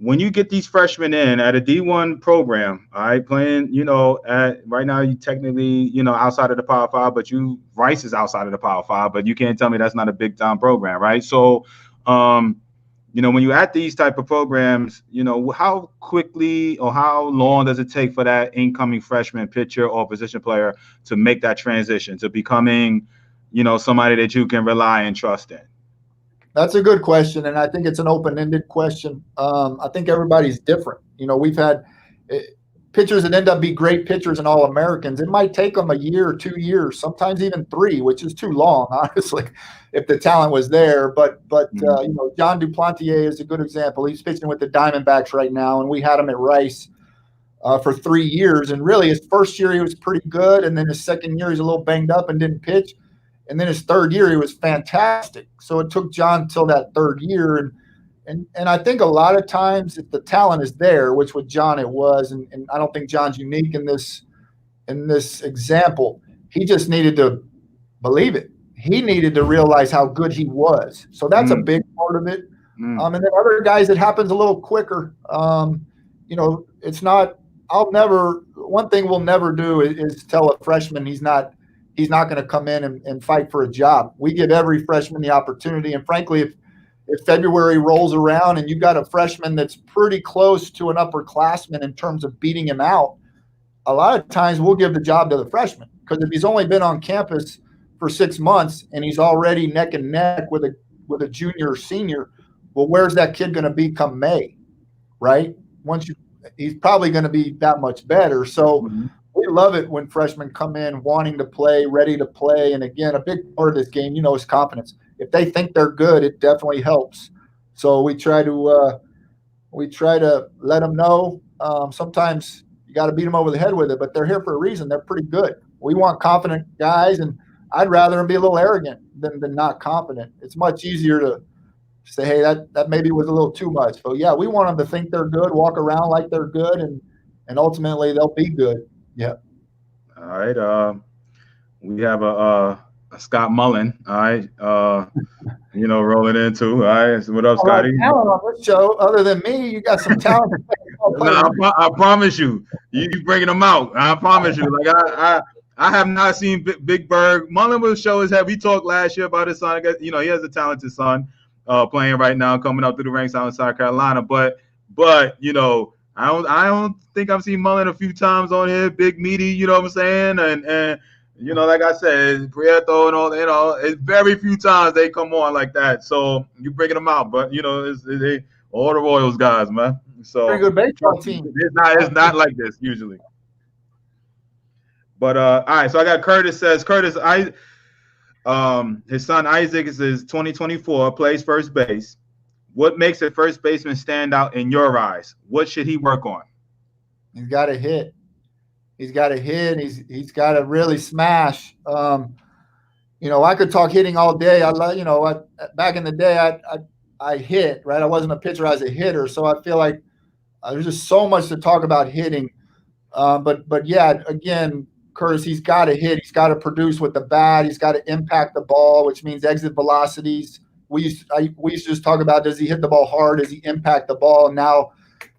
when you get these freshmen in at a D1 program, all right, playing, at right now you technically, outside of the Power Five, but Rice is outside of the Power Five, but you can't tell me that's not a big time program, right? So, when you're at these type of programs, how quickly or how long does it take for that incoming freshman pitcher or position player to make that transition to becoming, somebody that you can rely and trust in? That's a good question, and I think it's an open-ended question. I think everybody's different. We've had pitchers that end up being great pitchers and All-Americans. It might take them a year or 2 years, sometimes even 3, which is too long, honestly, if the talent was there. But John Duplantier is a good example. He's pitching with the Diamondbacks right now, and we had him at Rice for 3 years. And really, his first year he was pretty good, and then his second year he's a little banged up and didn't pitch. And then his third year, he was fantastic. So it took John till that third year. And I think a lot of times if the talent is there, which with John it was, and I don't think John's unique in this example, he just needed to believe it. He needed to realize how good he was. So that's a big part of it. And then other guys, it happens a little quicker. It's not – one thing we'll never do is tell a freshman he's not going to come in and fight for a job. We give every freshman the opportunity. And frankly, if February rolls around and you've got a freshman that's pretty close to an upperclassman in terms of beating him out, a lot of times we'll give the job to the freshman. Because if he's only been on campus for 6 months and he's already neck and neck with a junior or senior, well, where's that kid going to be come May, right? He's probably going to be that much better. So we love it when freshmen come in wanting to play, ready to play. And again, a big part of this game, is confidence. If they think they're good, it definitely helps. So we try to let them know. Sometimes you got to beat them over the head with it, but they're here for a reason. They're pretty good. We want confident guys, and I'd rather them be a little arrogant than not confident. It's much easier to say, hey, that maybe was a little too much. So yeah, we want them to think they're good, walk around like they're good, and ultimately they'll be good. Yeah. All right. We have a Scott Mullen. All right. Rolling into. All right. So what up, Scotty? Talent on this show, other than me, you got some talent. No, I promise you, you bringing them out. I promise you. Like I have not seen Big Bird. Mullen will show his head. We talked last year about his son. I guess, he has a talented son playing right now, coming up through the ranks out in South Carolina. But I don't think I've seen Mullen a few times on here, big meaty, you know what I'm saying? And like I said, Prieto and all, it's very few times they come on like that. So you bringing them out, but it's all the Royals guys, man. So very good baseball team. It's not like this usually. But all right, so I got Curtis his son Isaac is 2024, plays first base. What makes a first baseman stand out in your eyes? What should he work on? He's got to hit. He's got to hit. He's got to really smash. I could talk hitting all day. Back in the day, I hit, right? I wasn't a pitcher, I was a hitter. So I feel like there's just so much to talk about hitting. But yeah, again, Curtis, he's got to hit. He's got to produce with the bat. He's got to impact the ball, which means exit velocities. We used to just talk about, does he hit the ball hard? Does he impact the ball? And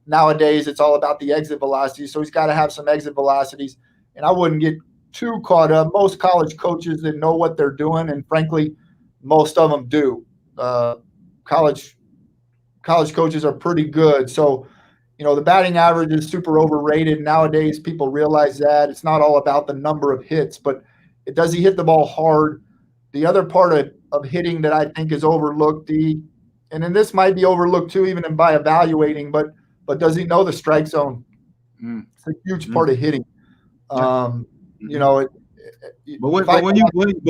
nowadays it's all about the exit velocity. So he's got to have some exit velocities. And I wouldn't get too caught up. Most college coaches that know what they're doing, and frankly, most of them do. College coaches are pretty good. So, the batting average is super overrated. Nowadays, people realize that. It's not all about the number of hits, but does he hit the ball hard? The other part of hitting that I think is overlooked, and then this might be overlooked too, even by evaluating, but does he know the strike zone? It's a huge part of hitting. But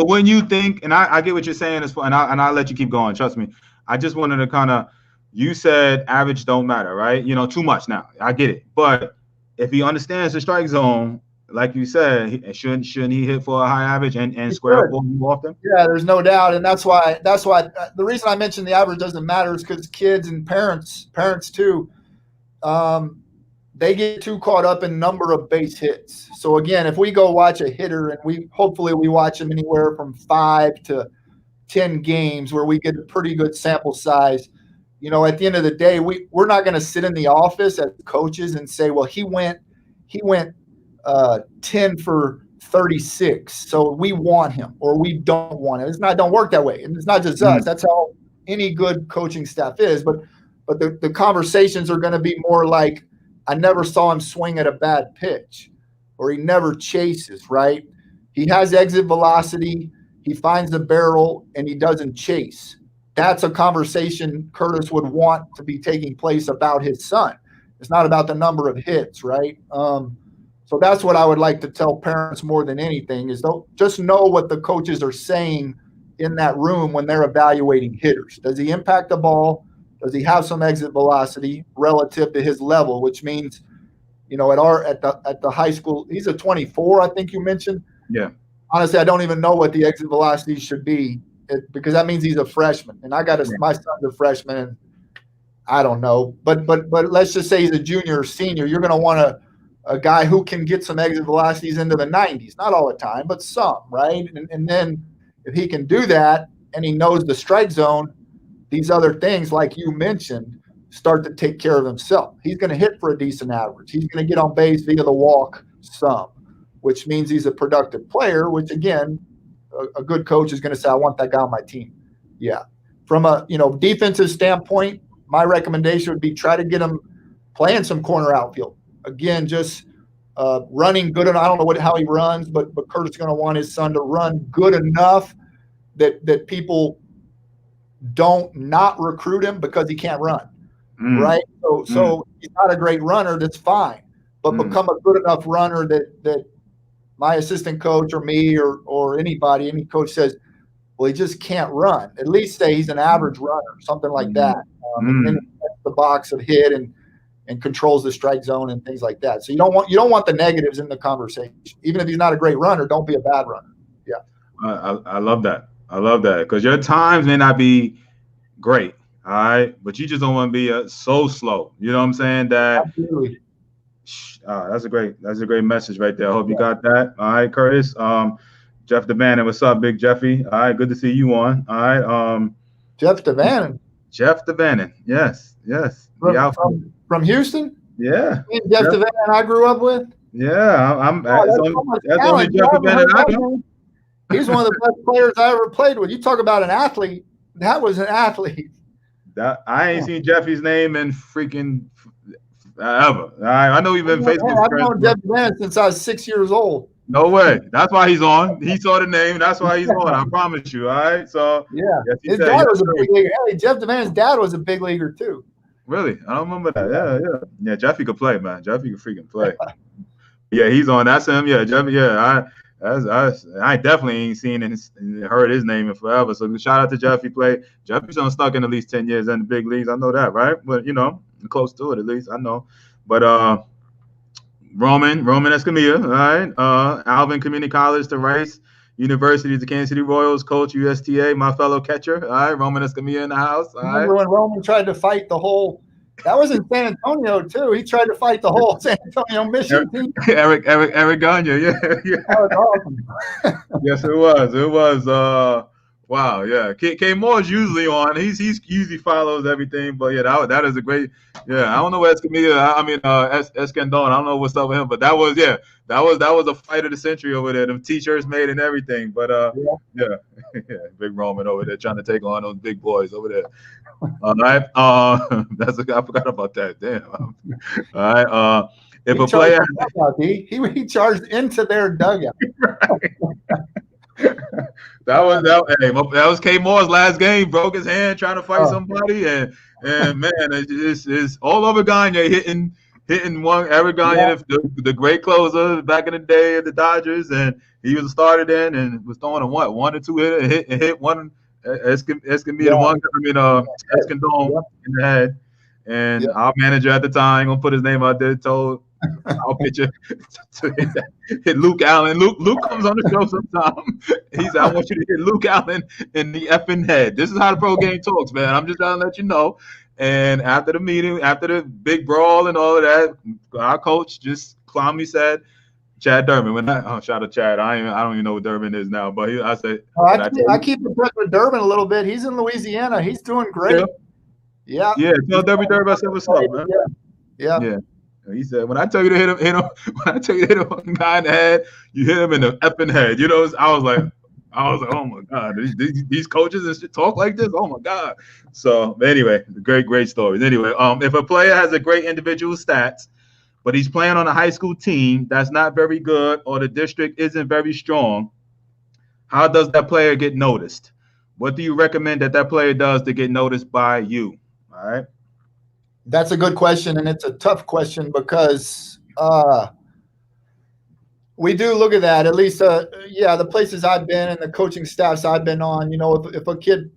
when you think, and I get what you're saying, and I'll let you keep going. Trust me. I just wanted to kind of, you said average don't matter, right? Too much now. I get it. But if he understands the strike zone, like you said, shouldn't he hit for a high average and square up more often? Yeah, there's no doubt, and that's why the reason I mentioned the average doesn't matter is because kids and parents too, they get too caught up in number of base hits. So again, if we go watch a hitter, and we watch them anywhere from 5 to 10 games where we get a pretty good sample size, at the end of the day, we're not going to sit in the office as coaches and say, well, he went 10 for 36, so we want him or we don't want him. Don't work that way, and it's not just us. That's how any good coaching staff is. But the conversations are going to be more like, I never saw him swing at a bad pitch, or he never chases. Right? He has exit velocity. He finds the barrel and he doesn't chase. That's a conversation Curtis would want to be taking place about his son. It's not about the number of hits, right? So that's what I would like to tell parents more than anything is just know what the coaches are saying in that room when they're evaluating hitters. Does he impact the ball? Does he have some exit velocity relative to his level, which means, at the high school, he's a 24, I think you mentioned. Yeah. Honestly, I don't even know what the exit velocity should be because that means he's a freshman. And my son's a freshman, and I don't know. But let's just say he's a junior or senior. You're going to want a guy who can get some exit velocities into the 90s. Not all the time, but some, right? And then if he can do that and he knows the strike zone, these other things, like you mentioned, start to take care of himself. He's going to hit for a decent average. He's going to get on base via the walk some, which means he's a productive player, which, again, a good coach is going to say, I want that guy on my team. Yeah. From a defensive standpoint, my recommendation would be try to get him playing some corner outfield. Again, just running good enough. I don't know how he runs, but Curtis is going to want his son to run good enough that people don't not recruit him because he can't run, right? So he's not a great runner. That's fine, but become a good enough runner that my assistant coach or me or any coach says, well, he just can't run. At least say he's an average runner, something like that. And then the box of hit and controls the strike zone and things like that. So you don't want the negatives in the conversation. Even if he's not a great runner, don't be a bad runner. Yeah. I love that. I love that because your times may not be great, all right, but you just don't want to be so slow. You know what I'm saying? That absolutely. That's a great message right there. I hope you got that. All right, Curtis. Jeff DeVannon, what's up, Big Jeffy? All right, good to see you on. All right. Jeff DeVannon. Yes. From Houston? Yeah. Jeff DeVannon I grew up with? Yeah. That's only Jeff DeVannon I know. He's one of the best players I ever played with. You talk about an athlete. That was an athlete. I ain't seen Jeffy's name in freaking ever. I know he's been Facebook. I've known Jeff DeVannon since I was 6 years old. No way. That's why he's on. He saw the name. That's why he's on. I promise you. All right. So yeah, his dad was a big leaguer. Hey, Jeff DeVannon's dad was a big leaguer too. Really? I don't remember that. Yeah. Jeffy could play, man. Jeffy could freaking play. Yeah, he's on. That's him. Yeah, Jeffy. Yeah, I definitely ain't seen and heard his name in forever. So shout out to Jeffy. Jeffy's on stuck in at least 10 years in the big leagues. I know that, right? But close to it at least. I know. But Roman Escamilla, all right. Alvin Community College to Rice University to Kansas City Royals, coach USTA, my fellow catcher. All right, Roman Escamilla in the house. All Remember when Roman tried to fight the whole? That was in San Antonio too. He tried to fight the whole San Antonio mission team. Eric Gagne, yeah. That was awesome. Yes, it was. Wow, yeah. K Moore's usually on. He's usually follows everything, but yeah, that is a great. Yeah, I don't know where Escamilla. Escandon. I don't know what's up with him, but that was a fight of the century over there. Them t-shirts made and everything, but yeah, big Roman over there trying to take on those big boys over there. All right, I forgot about that. Damn. All right, if a player he charged into their dugout. That was K Moore's last game. Broke his hand trying to fight somebody, and man, it's all over Gagne hitting one. Eric Gagne, the great closer back in the day of the Dodgers, and he was a starter then, and was throwing a 1 or 2 hit and hit one. Escandon in the head, and our manager at the time, gonna put his name out there, told our pitcher to hit Luke Allen. Luke comes on the show sometime. He said, I want you to hit Luke Allen in the effing head. This is how the pro game talks, man. I'm just trying to let you know. And after the meeting, after the big brawl and all of that, our coach just calmly said, Chad Durbin. Shout out Chad. I don't even know what Durbin is now, but I said. I keep in touch with Durbin a little bit. He's in Louisiana. He's doing great. Yeah. Yeah, tell He's Derby Derby I said what's up, man. yeah. Yeah. Yeah. He said, when I tell you to hit him, when I tell you to hit a guy in the head, you hit him in the effing head. You know, I was like, oh my God, these coaches and shit talk like this. Oh my God. So anyway, great stories. Anyway, if a player has a great individual stats, but he's playing on a high school team that's not very good or the district isn't very strong, how does that player get noticed? What do you recommend that player does to get noticed by you? All right. That's a good question, and it's a tough question because we do look at that. At least, yeah, the places I've been and the coaching staffs I've been on. If a kid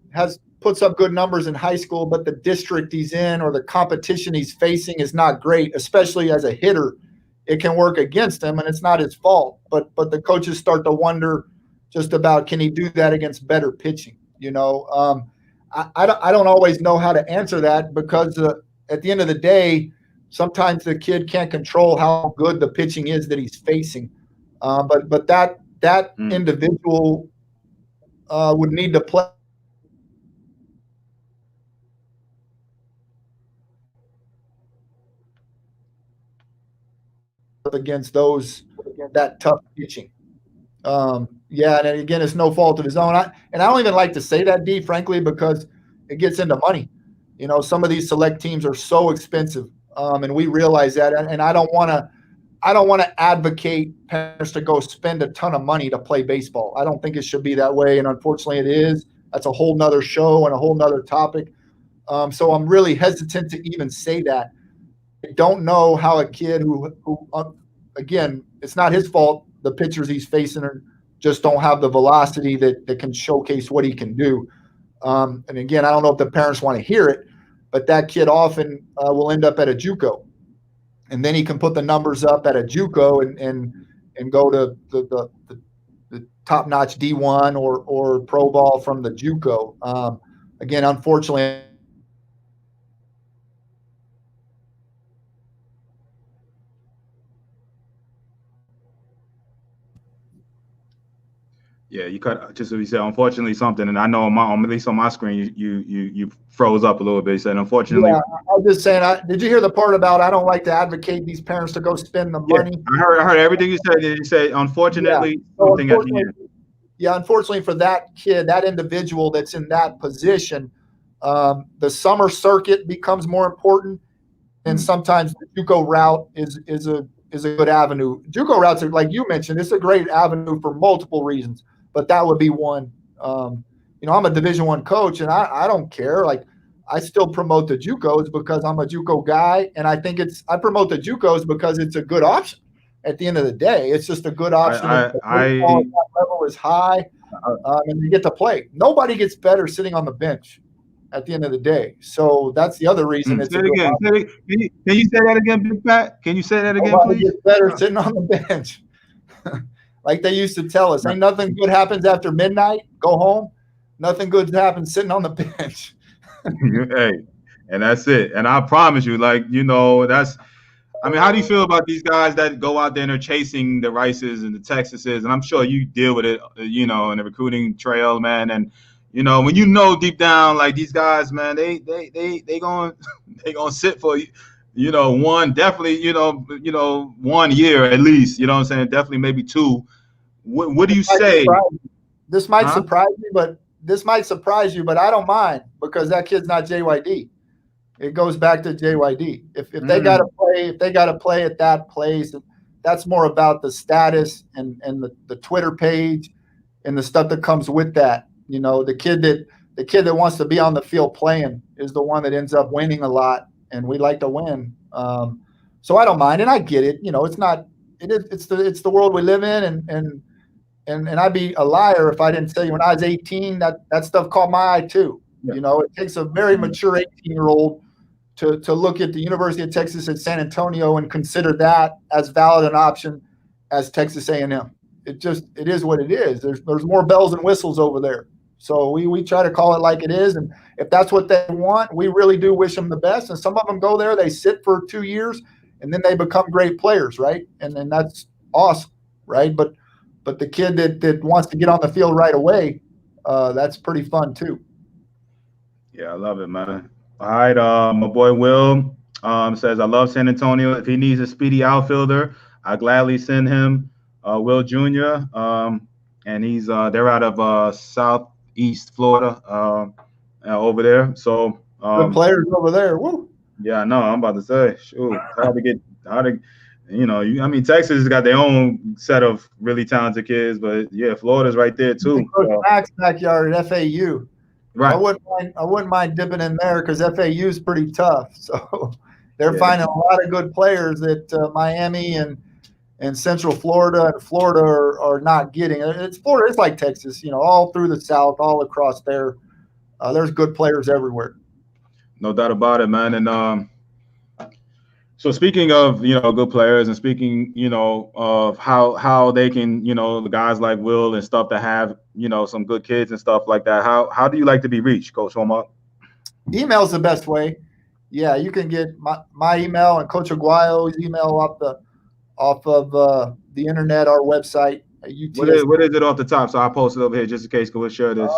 puts up good numbers in high school, but the district he's in or the competition he's facing is not great, especially as a hitter, it can work against him, and it's not his fault. But the coaches start to wonder just about, can he do that against better pitching? I don't always know how to answer that because at the end of the day, sometimes the kid can't control how good the pitching is that he's facing. But that individual would need to play against that tough pitching. Yeah, and again, it's no fault of his own. I don't even like to say that, D, frankly, because it gets into money. Some of these select teams are so expensive, and we realize that. And I don't want to advocate parents to go spend a ton of money to play baseball. I don't think it should be that way, and unfortunately, it is. That's a whole nother show and a whole nother topic. So I'm really hesitant to even say that. I don't know how a kid who again, it's not his fault. The pitchers he's facing just don't have the velocity that can showcase what he can do. And again, I don't know if the parents want to hear it, but that kid often will end up at a JUCO, and then he can put the numbers up at a JUCO and go to the top-notch D1 or pro ball from the JUCO. Again, unfortunately, Yeah, you cut just as we said. Unfortunately, something, and I know at least on my screen, you froze up a little bit. You said, unfortunately. Yeah, I was just saying. Did you hear the part about I don't like to advocate these parents to go spend the money? I heard everything you said. You said, unfortunately, something at the end. Yeah, unfortunately for that kid, that individual that's in that position, the summer circuit becomes more important, and sometimes the JUCO route is a good avenue. JUCO routes are, like you mentioned, it's a great avenue for multiple reasons, but that would be one. I'm a Division I coach, and I don't care. Like, I still promote the JUCOs because I'm a JUCO guy, and I think I promote the JUCOs because it's a good option. At the end of the day, it's just a good option. The level is high, and you get to play. Nobody gets better sitting on the bench at the end of the day. So that's the other reason it's say it again. Can you say that again, Big Pat? Can you say that again, Nobody please? gets better sitting on the bench. Like they used to tell us, ain't nothing good happens after midnight. Go home. Nothing good happens sitting on the bench. Hey, and that's it. And I promise you, how do you feel about these guys that go out there and are chasing the Rices and the Texases? And I'm sure you deal with it, in the recruiting trail, man. And when deep down, like these guys, man, they going sit for one, definitely, 1 year at least. You know what I'm saying? Definitely, maybe 2. What do you say? This might surprise you, but I don't mind because that kid's not JYD. It goes back to JYD. If they got to play at that place, that's more about the status and the Twitter page and the stuff that comes with that. The kid that wants to be on the field playing is the one that ends up winning a lot, and we like to win. So I don't mind, and I get it. It's the world we live in, and I'd be a liar if I didn't tell you when I was 18 that stuff caught my eye too. Yeah. It takes a very mature 18-year-old to look at the University of Texas at San Antonio and consider that as valid an option as Texas A&M. It is what it is. There's more bells and whistles over there. So we try to call it like it is, and if that's what they want, we really do wish them the best. And some of them go there, they sit for 2 years, and then they become great players, right? And then that's awesome, right? But the kid that wants to get on the field right away, that's pretty fun too. Yeah, I love it, man. All right, my boy Will says, I love San Antonio. If he needs a speedy outfielder, I gladly send him Will Jr. And they're out of Southeast Florida over there. So Good players over there. Woo. yeah, I know. I'm about to say, shoot, it's hard to, I mean, Texas has got their own set of really talented kids, but yeah, Florida's right there too. Coach So, Mack's backyard at FAU. right. I wouldn't mind dipping in there because FAU is pretty tough. So they're Yeah. finding a lot of good players that Miami and Central Florida and Florida are not getting. It's Florida. It's like Texas, all through the South, all across there. There's good players everywhere. No doubt about it, man. And so speaking of good players, and speaking of how they can the guys like Will and stuff that have some good kids and stuff like that. How do you like to be reached, Coach Hallmark? Email's the best way. Yeah, you can get my email and Coach Aguayo's email off of the internet, our website. UTS. What is it off the top? So I'll post it over here just in case. We'll share this.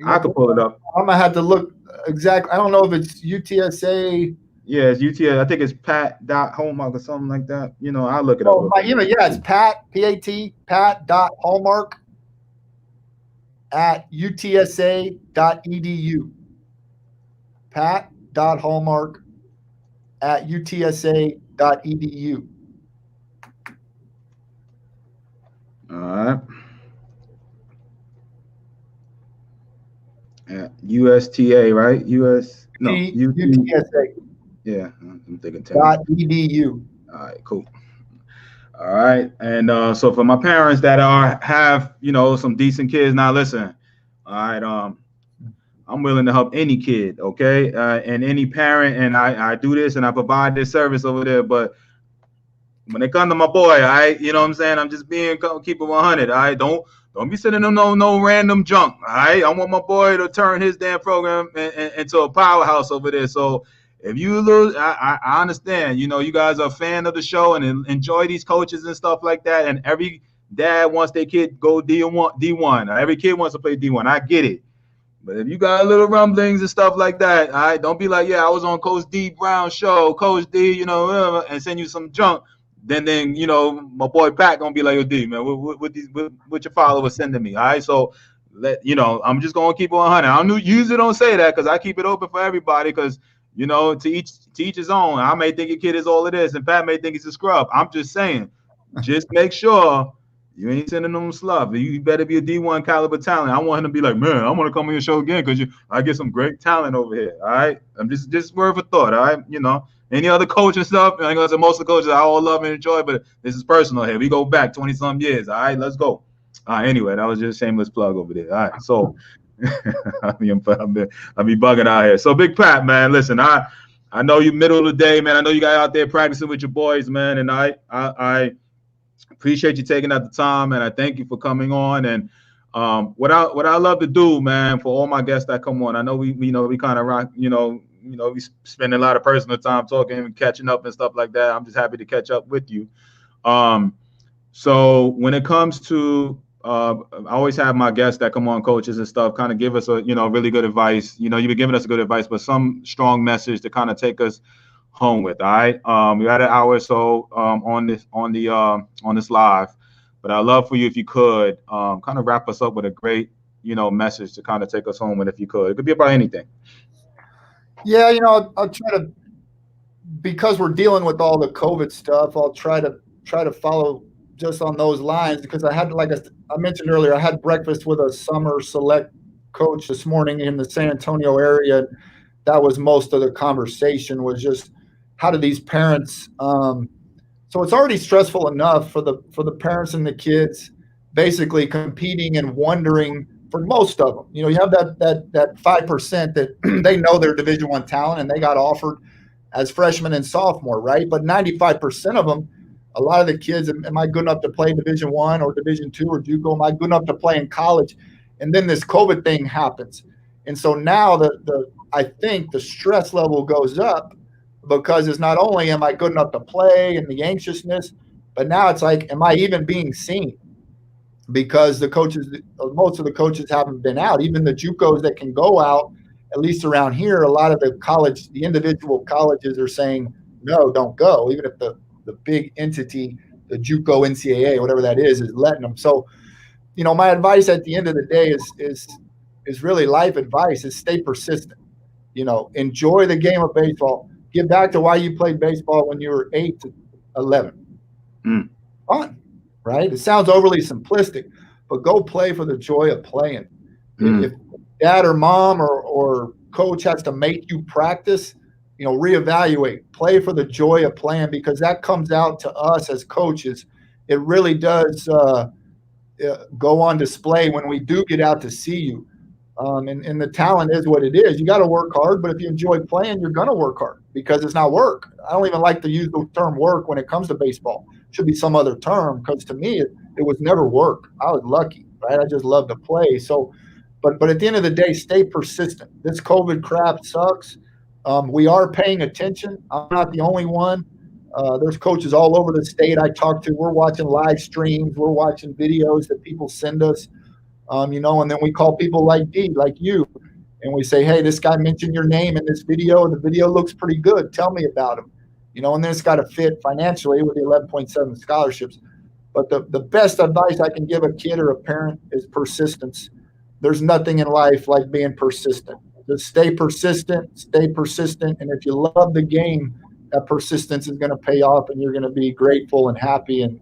I can pull it up. I'm gonna have to look exactly. I don't know if it's UTSA. Yeah, it's UTS. I think it's Pat.Hallmark or something like that. I'll look it up. My email, yeah, it's Pat.Hallmark at UTSA.edu. Pat.Hallmark at UTSA.edu. All right. Yeah, USTA, right? UTSA. Yeah, I'm thinking. .edu. All right, cool. All right, and so for my parents that have some decent kids, now listen. All right, I'm willing to help any kid, okay, and any parent, and I do this and I provide this service over there. But when it comes to my boy, all right, you know what I'm saying? I'm just keep it 100. All right, don't be sending them no random junk. All right, I want my boy to turn his damn program into a powerhouse over there. So if you lose, I understand. You guys are a fan of the show and enjoy these coaches and stuff like that. And every dad wants their kid go D1. Every kid wants to play D1. I get it. But if you got little rumblings and stuff like that, all right, don't be like, yeah, I was on Coach D Brown's show, Coach D, and send you some junk. Then my boy Pat gonna be like, yo, D, man, what your followers sending me, all right? So I'm just gonna keep it 100. I usually don't say that because I keep it open for everybody because to each his own. I may think your kid is all of this, and Pat may think he's a scrub. I'm just saying, just make sure you ain't sending them sluff. You better be a D1 caliber talent. I want him to be like, man, I want to come on your show again because I get some great talent over here. All right, I'm just word for thought. All right, any other coach and stuff. I know most of the coaches I all love and enjoy, but this is personal here. We go back 20-some years. All right, let's go. Anyway, that was just a shameless plug over there. All right, so. I'll be bugging out here. So Big Pat, man, listen, I know you middle of the day, man. I know you guys out there practicing with your boys, man, and I appreciate you taking out the time, and I thank you for coming on. And what I love to do, man, for all my guests that come on, I know we kind of rock, we spend a lot of personal time talking and catching up and stuff like that. I'm just happy to catch up with you. So when it comes to I always have my guests that come on, coaches and stuff, kind of give us a really good advice. You've been giving us good advice, but some strong message to kind of take us home with. All right, we had an hour or so on this live, but I'd love for you if you could kind of wrap us up with a great message to kind of take us home with, if you could. It could be about anything. Yeah, I'll try to, because we're dealing with all the COVID stuff. I'll try to follow just on those lines, because I had, like I mentioned earlier, I had breakfast with a summer select coach this morning in the San Antonio area. That was most of the conversation, was just how do these parents so it's already stressful enough for the parents and the kids basically competing and wondering, for most of them, you have that 5% that they know they're Division I talent and they got offered as freshman and sophomore, right? But 95% of them, a lot of the kids, am I good enough to play Division I or Division II or JUCO? Am I good enough to play in college? And then this COVID thing happens. And so now I think the stress level goes up, because it's not only am I good enough to play and the anxiousness, but now it's like, am I even being seen? Because most of the coaches haven't been out. Even the JUCOs that can go out at least around here, a lot of the individual colleges are saying, no, don't go, even if the big entity, the JUCO NCAA, whatever that is letting them. So, my advice at the end of the day is really life advice: is stay persistent. Enjoy the game of baseball. Get back to why you played baseball when you were 8 to 11. Mm. Fun, right? It sounds overly simplistic, but go play for the joy of playing. If dad or mom or coach has to make you practice, reevaluate. Play for the joy of playing, because that comes out to us as coaches. It really does go on display when we do get out to see you. And the talent is what it is. You got to work hard, but if you enjoy playing, you're going to work hard, because it's not work. I don't even like to use the term work when it comes to baseball. It should be some other term, because to me, it was never work. I was lucky, right? I just love to play. So, but at the end of the day, stay persistent. This COVID crap sucks. We are paying attention. I'm not the only one. There's coaches all over the state I talk to. We're watching live streams. We're watching videos that people send us. And then we call people like you, and we say, hey, this guy mentioned your name in this video, and the video looks pretty good. Tell me about him. And then it's got to fit financially with the 11.7 scholarships. But the best advice I can give a kid or a parent is persistence. There's nothing in life like being persistent. Just stay persistent, and if you love the game, that persistence is going to pay off, and you're going to be grateful and happy and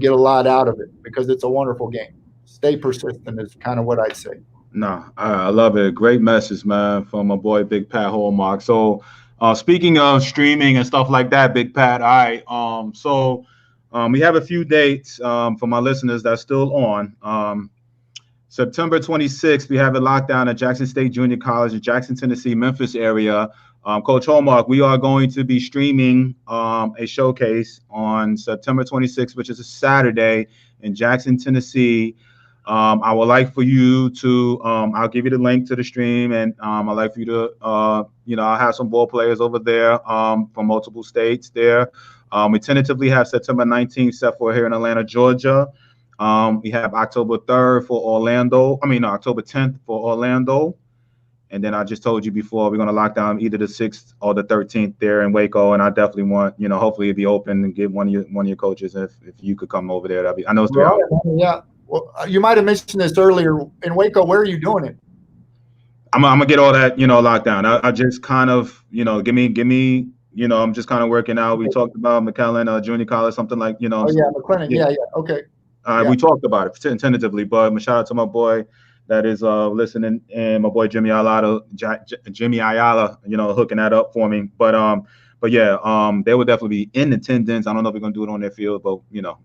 get a lot out of it, because it's a wonderful game. Stay persistent is kind of what I'd say. No, I love it. Great message, man, from my boy Big Pat Hallmark. So, speaking of streaming and stuff like that, Big Pat, all right. We have a few dates for my listeners that's still on. September 26th, we have a lockdown at Jackson State Junior College in Jackson, Tennessee, Memphis area. Coach Hallmark, we are going to be streaming a showcase on September 26th, which is a Saturday in Jackson, Tennessee. I would like for you to, I'll give you the link to the stream, and I'd like for you to, I'll have some ball players over there from multiple states there. We tentatively have September 19th set for here in Atlanta, Georgia. We have October 3rd for October 10th for Orlando. And then I just told you before, we're going to lock down either the 6th or the 13th there in Waco. And I definitely want, hopefully it'd be open and get one of your coaches if you could come over there. I know it's 3 hours. Yeah. Well, you might have mentioned this earlier. In Waco, where are you doing it? I'm gonna get all that, locked down. I just kind of, give me, I'm just kind of working out. We talked about McAllen Junior College, something like, Oh, yeah, McLennan. Yeah. Okay. We talked about it tentatively, but shout out to my boy that is listening, and my boy Jimmy Ayala, hooking that up for me. But yeah, they will definitely be in attendance. I don't know if we're gonna do it on their field, but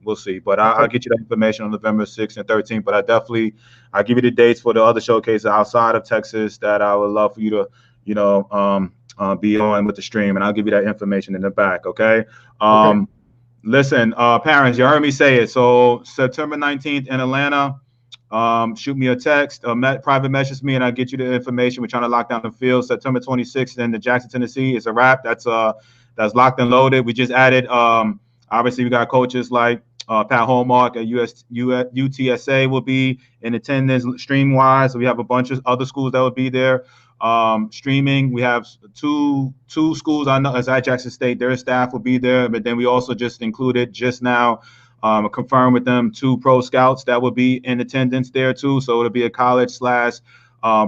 we'll see. But I'll get you that information on November 6th and 13th. But I'll give you the dates for the other showcases outside of Texas that I would love for you to, be on with the stream, and I'll give you that information in the back. Okay. Okay. Listen, parents, you heard me say it. So September 19th in Atlanta. Shoot me a text, private message me, and I'll get you the information. We're trying to lock down the field. September 26th in the Jackson, Tennessee. It's a wrap. That's locked and loaded. We just added. Obviously, we got coaches like Pat Hallmark at UTSA will be in attendance stream wise. So we have a bunch of other schools that will be there streaming. We have two schools I know as at Jackson State. Their staff will be there, but then we also just included just now. Confirmed with them 2 pro scouts that will be in attendance there too. So it'll be a college /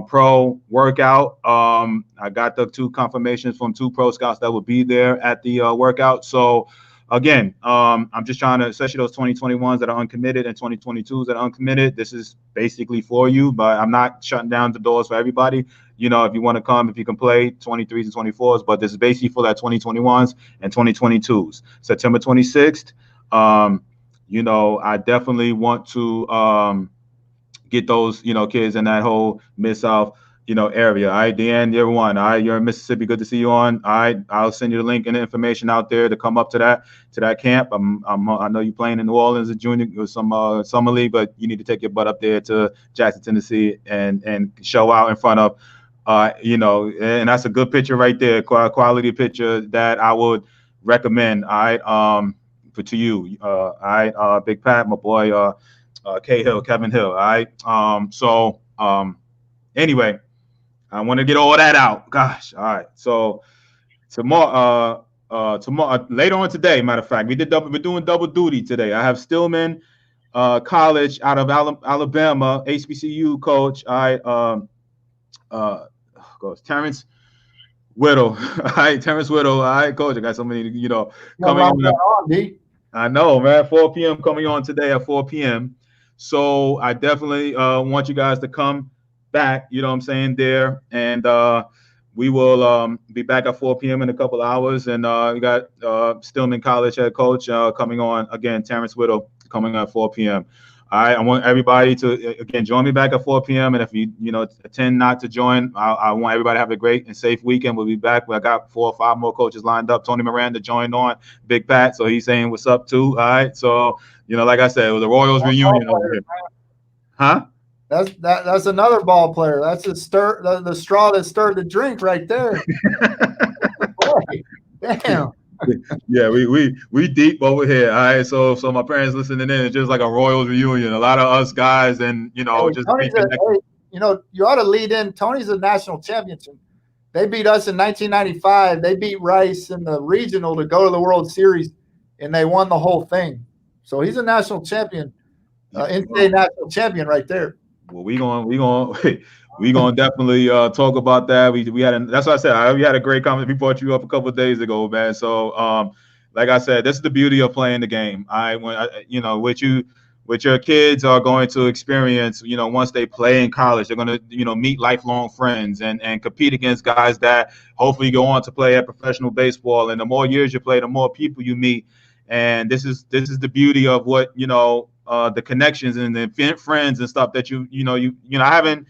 pro workout. I got the 2 confirmations from 2 pro scouts that will be there at the workout. So again, I'm just trying to, especially those 2021s that are uncommitted and 2022s that are uncommitted. This is basically for you, but I'm not shutting down the doors for everybody. If you want to come, if you can play 23s and 24s, but this is basically for that 2021s and 2022s. September 26th. I definitely want to get those, kids in that whole Mid-South, area. All right, Dan, you're one. All right, you're in Mississippi. Good to see you on. All right, I'll send you the link and the information out there to come up to that camp. I know you're playing in New Orleans as junior with some summer league, but you need to take your butt up there to Jackson, Tennessee, and show out in front of, and that's a good picture right there, quality picture that I would recommend. All right, to you, all right, Big Pat, my boy, Kevin Hill, all right. Anyway, I want to get all that out. Gosh, all right. So tomorrow, later on today, matter of fact, we're doing double duty today. I have Stillman College out of Alabama, HBCU coach. Goes Terrence Whittle. All right, Terrence Whittle. All right, coach. I got so many, coming on. D. I know, man. 4 p.m. coming on today at 4 p.m. So I definitely want you guys to come back. You know what I'm saying there, and we will be back at 4 p.m. in a couple of hours. And we got Stillman College head coach coming on again, Terrence Whittle, coming at 4 p.m. All right, I want everybody to again join me back at 4 p.m. And if you tend not to join, I want everybody to have a great and safe weekend. We'll be back. I got 4 or 5 more coaches lined up. Tony Miranda joined on, Big Pat, so he's saying what's up too. All right, so like I said, it was a Royals reunion over here. Huh? That's another ball player. That's the straw that stirred the drink right there. Boy, damn. Yeah, we deep over here. All right, so my parents listening in, it's just like a Royals reunion. A lot of us guys, and just you ought to lead in. Tony's a national champion. They beat us in 1995. They beat Rice in the regional to go to the World Series, and they won the whole thing. So he's a national champion, in-state national champion right there. Well, we gonna definitely talk about that. We had that's what I said. We had a great comment. We brought you up a couple of days ago, man. So like I said, this is the beauty of playing the game. What your kids are going to experience, once they play in college, they're going to, meet lifelong friends and compete against guys that hopefully go on to play at professional baseball. And the more years you play, the more people you meet. And this is the beauty of what, the connections and the friends and stuff that I haven't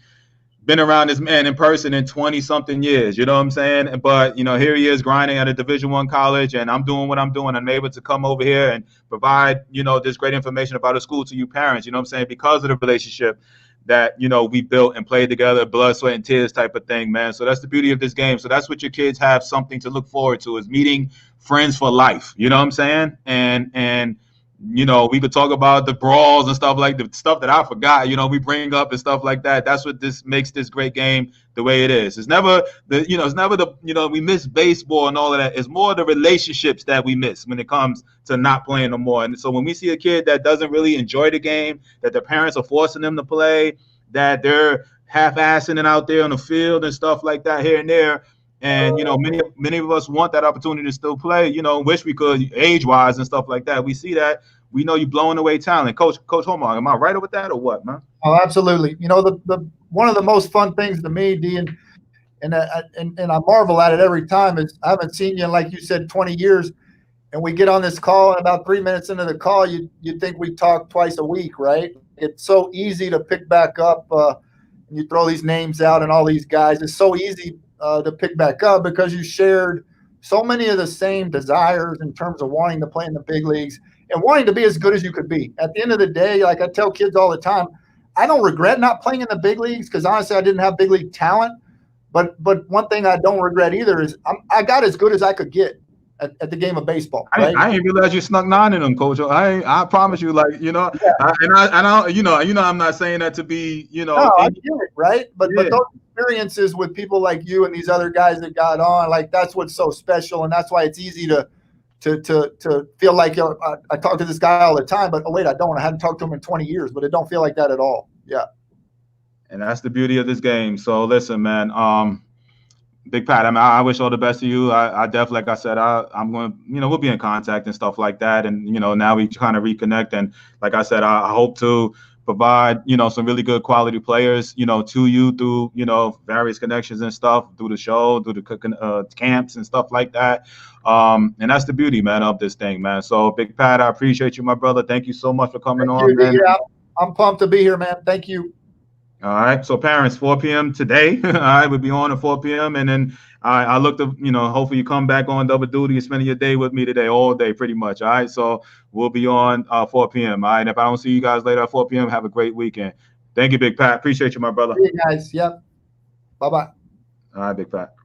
been around this man in person in 20 something years, you know what I'm saying? But, here he is grinding at a Division I college, and I'm doing what I'm doing. I'm able to come over here and provide, this great information about the school to you parents, you know what I'm saying? Because of the relationship that, we built and played together, blood, sweat, and tears type of thing, man. So that's the beauty of this game. So that's what your kids have something to look forward to, is meeting friends for life, you know what I'm saying? And we could talk about the brawls and stuff, like the stuff that I forgot, we bring up and stuff like that. That's what this makes this great game the way it is. It's never we miss baseball and all of that. It's more the relationships that we miss when it comes to not playing no more. And so when we see a kid that doesn't really enjoy the game, that their parents are forcing them to play, that they're half-assing it out there on the field and stuff like that here and there, and many of us want that opportunity to still play. Wish we could age-wise and stuff like that. We see that. We know you're blowing away talent, Coach Hallmark. Am I right with that or what, man? Oh, absolutely. The one of the most fun things to me, D, and I marvel at it every time, is I haven't seen you in, like you said, 20 years, and we get on this call, and about 3 minutes into the call, you think we talk twice a week, right? It's so easy to pick back up. And you throw these names out and all these guys. It's so easy to pick back up because you shared so many of the same desires in terms of wanting to play in the big leagues and wanting to be as good as you could be. At the end of the day, like I tell kids all the time, I don't regret not playing in the big leagues because honestly, I didn't have big league talent. But one thing I don't regret either is I got as good as I could get at the game of baseball. Right? I didn't realize you snuck 9 in them, Coach. I promise you, like yeah. I'm not saying that to be No, I get it, right? But those experiences with people like you and these other guys that got on, like that's what's so special, and that's why it's easy to feel like I talk to this guy all the time, but wait, I don't. I haven't talked to him in 20 years, but it don't feel like that at all. Yeah. And that's the beauty of this game. So listen, man. Big Pat, I wish all the best to you. I definitely, like I said, I'm going to, we'll be in contact and stuff like that. And, now we kind of reconnect. And like I said, I hope to provide, some really good quality players, to you through, various connections and stuff, through the show, through the camps and stuff like that. And that's the beauty, man, of this thing, man. So Big Pat, I appreciate you, my brother. Thank you so much for coming on, man. Yeah, I'm pumped to be here, man. Thank you. All right. So parents, 4 p.m. today. All right. We'll be on at 4 p.m. And then I look to, hopefully you come back on double duty and spend your day with me today, all day, pretty much. All right. So we'll be on 4 p.m. All right. And if I don't see you guys later at 4 p.m., have a great weekend. Thank you, Big Pat. Appreciate you, my brother. See you guys. Yep. Bye-bye. All right, Big Pat.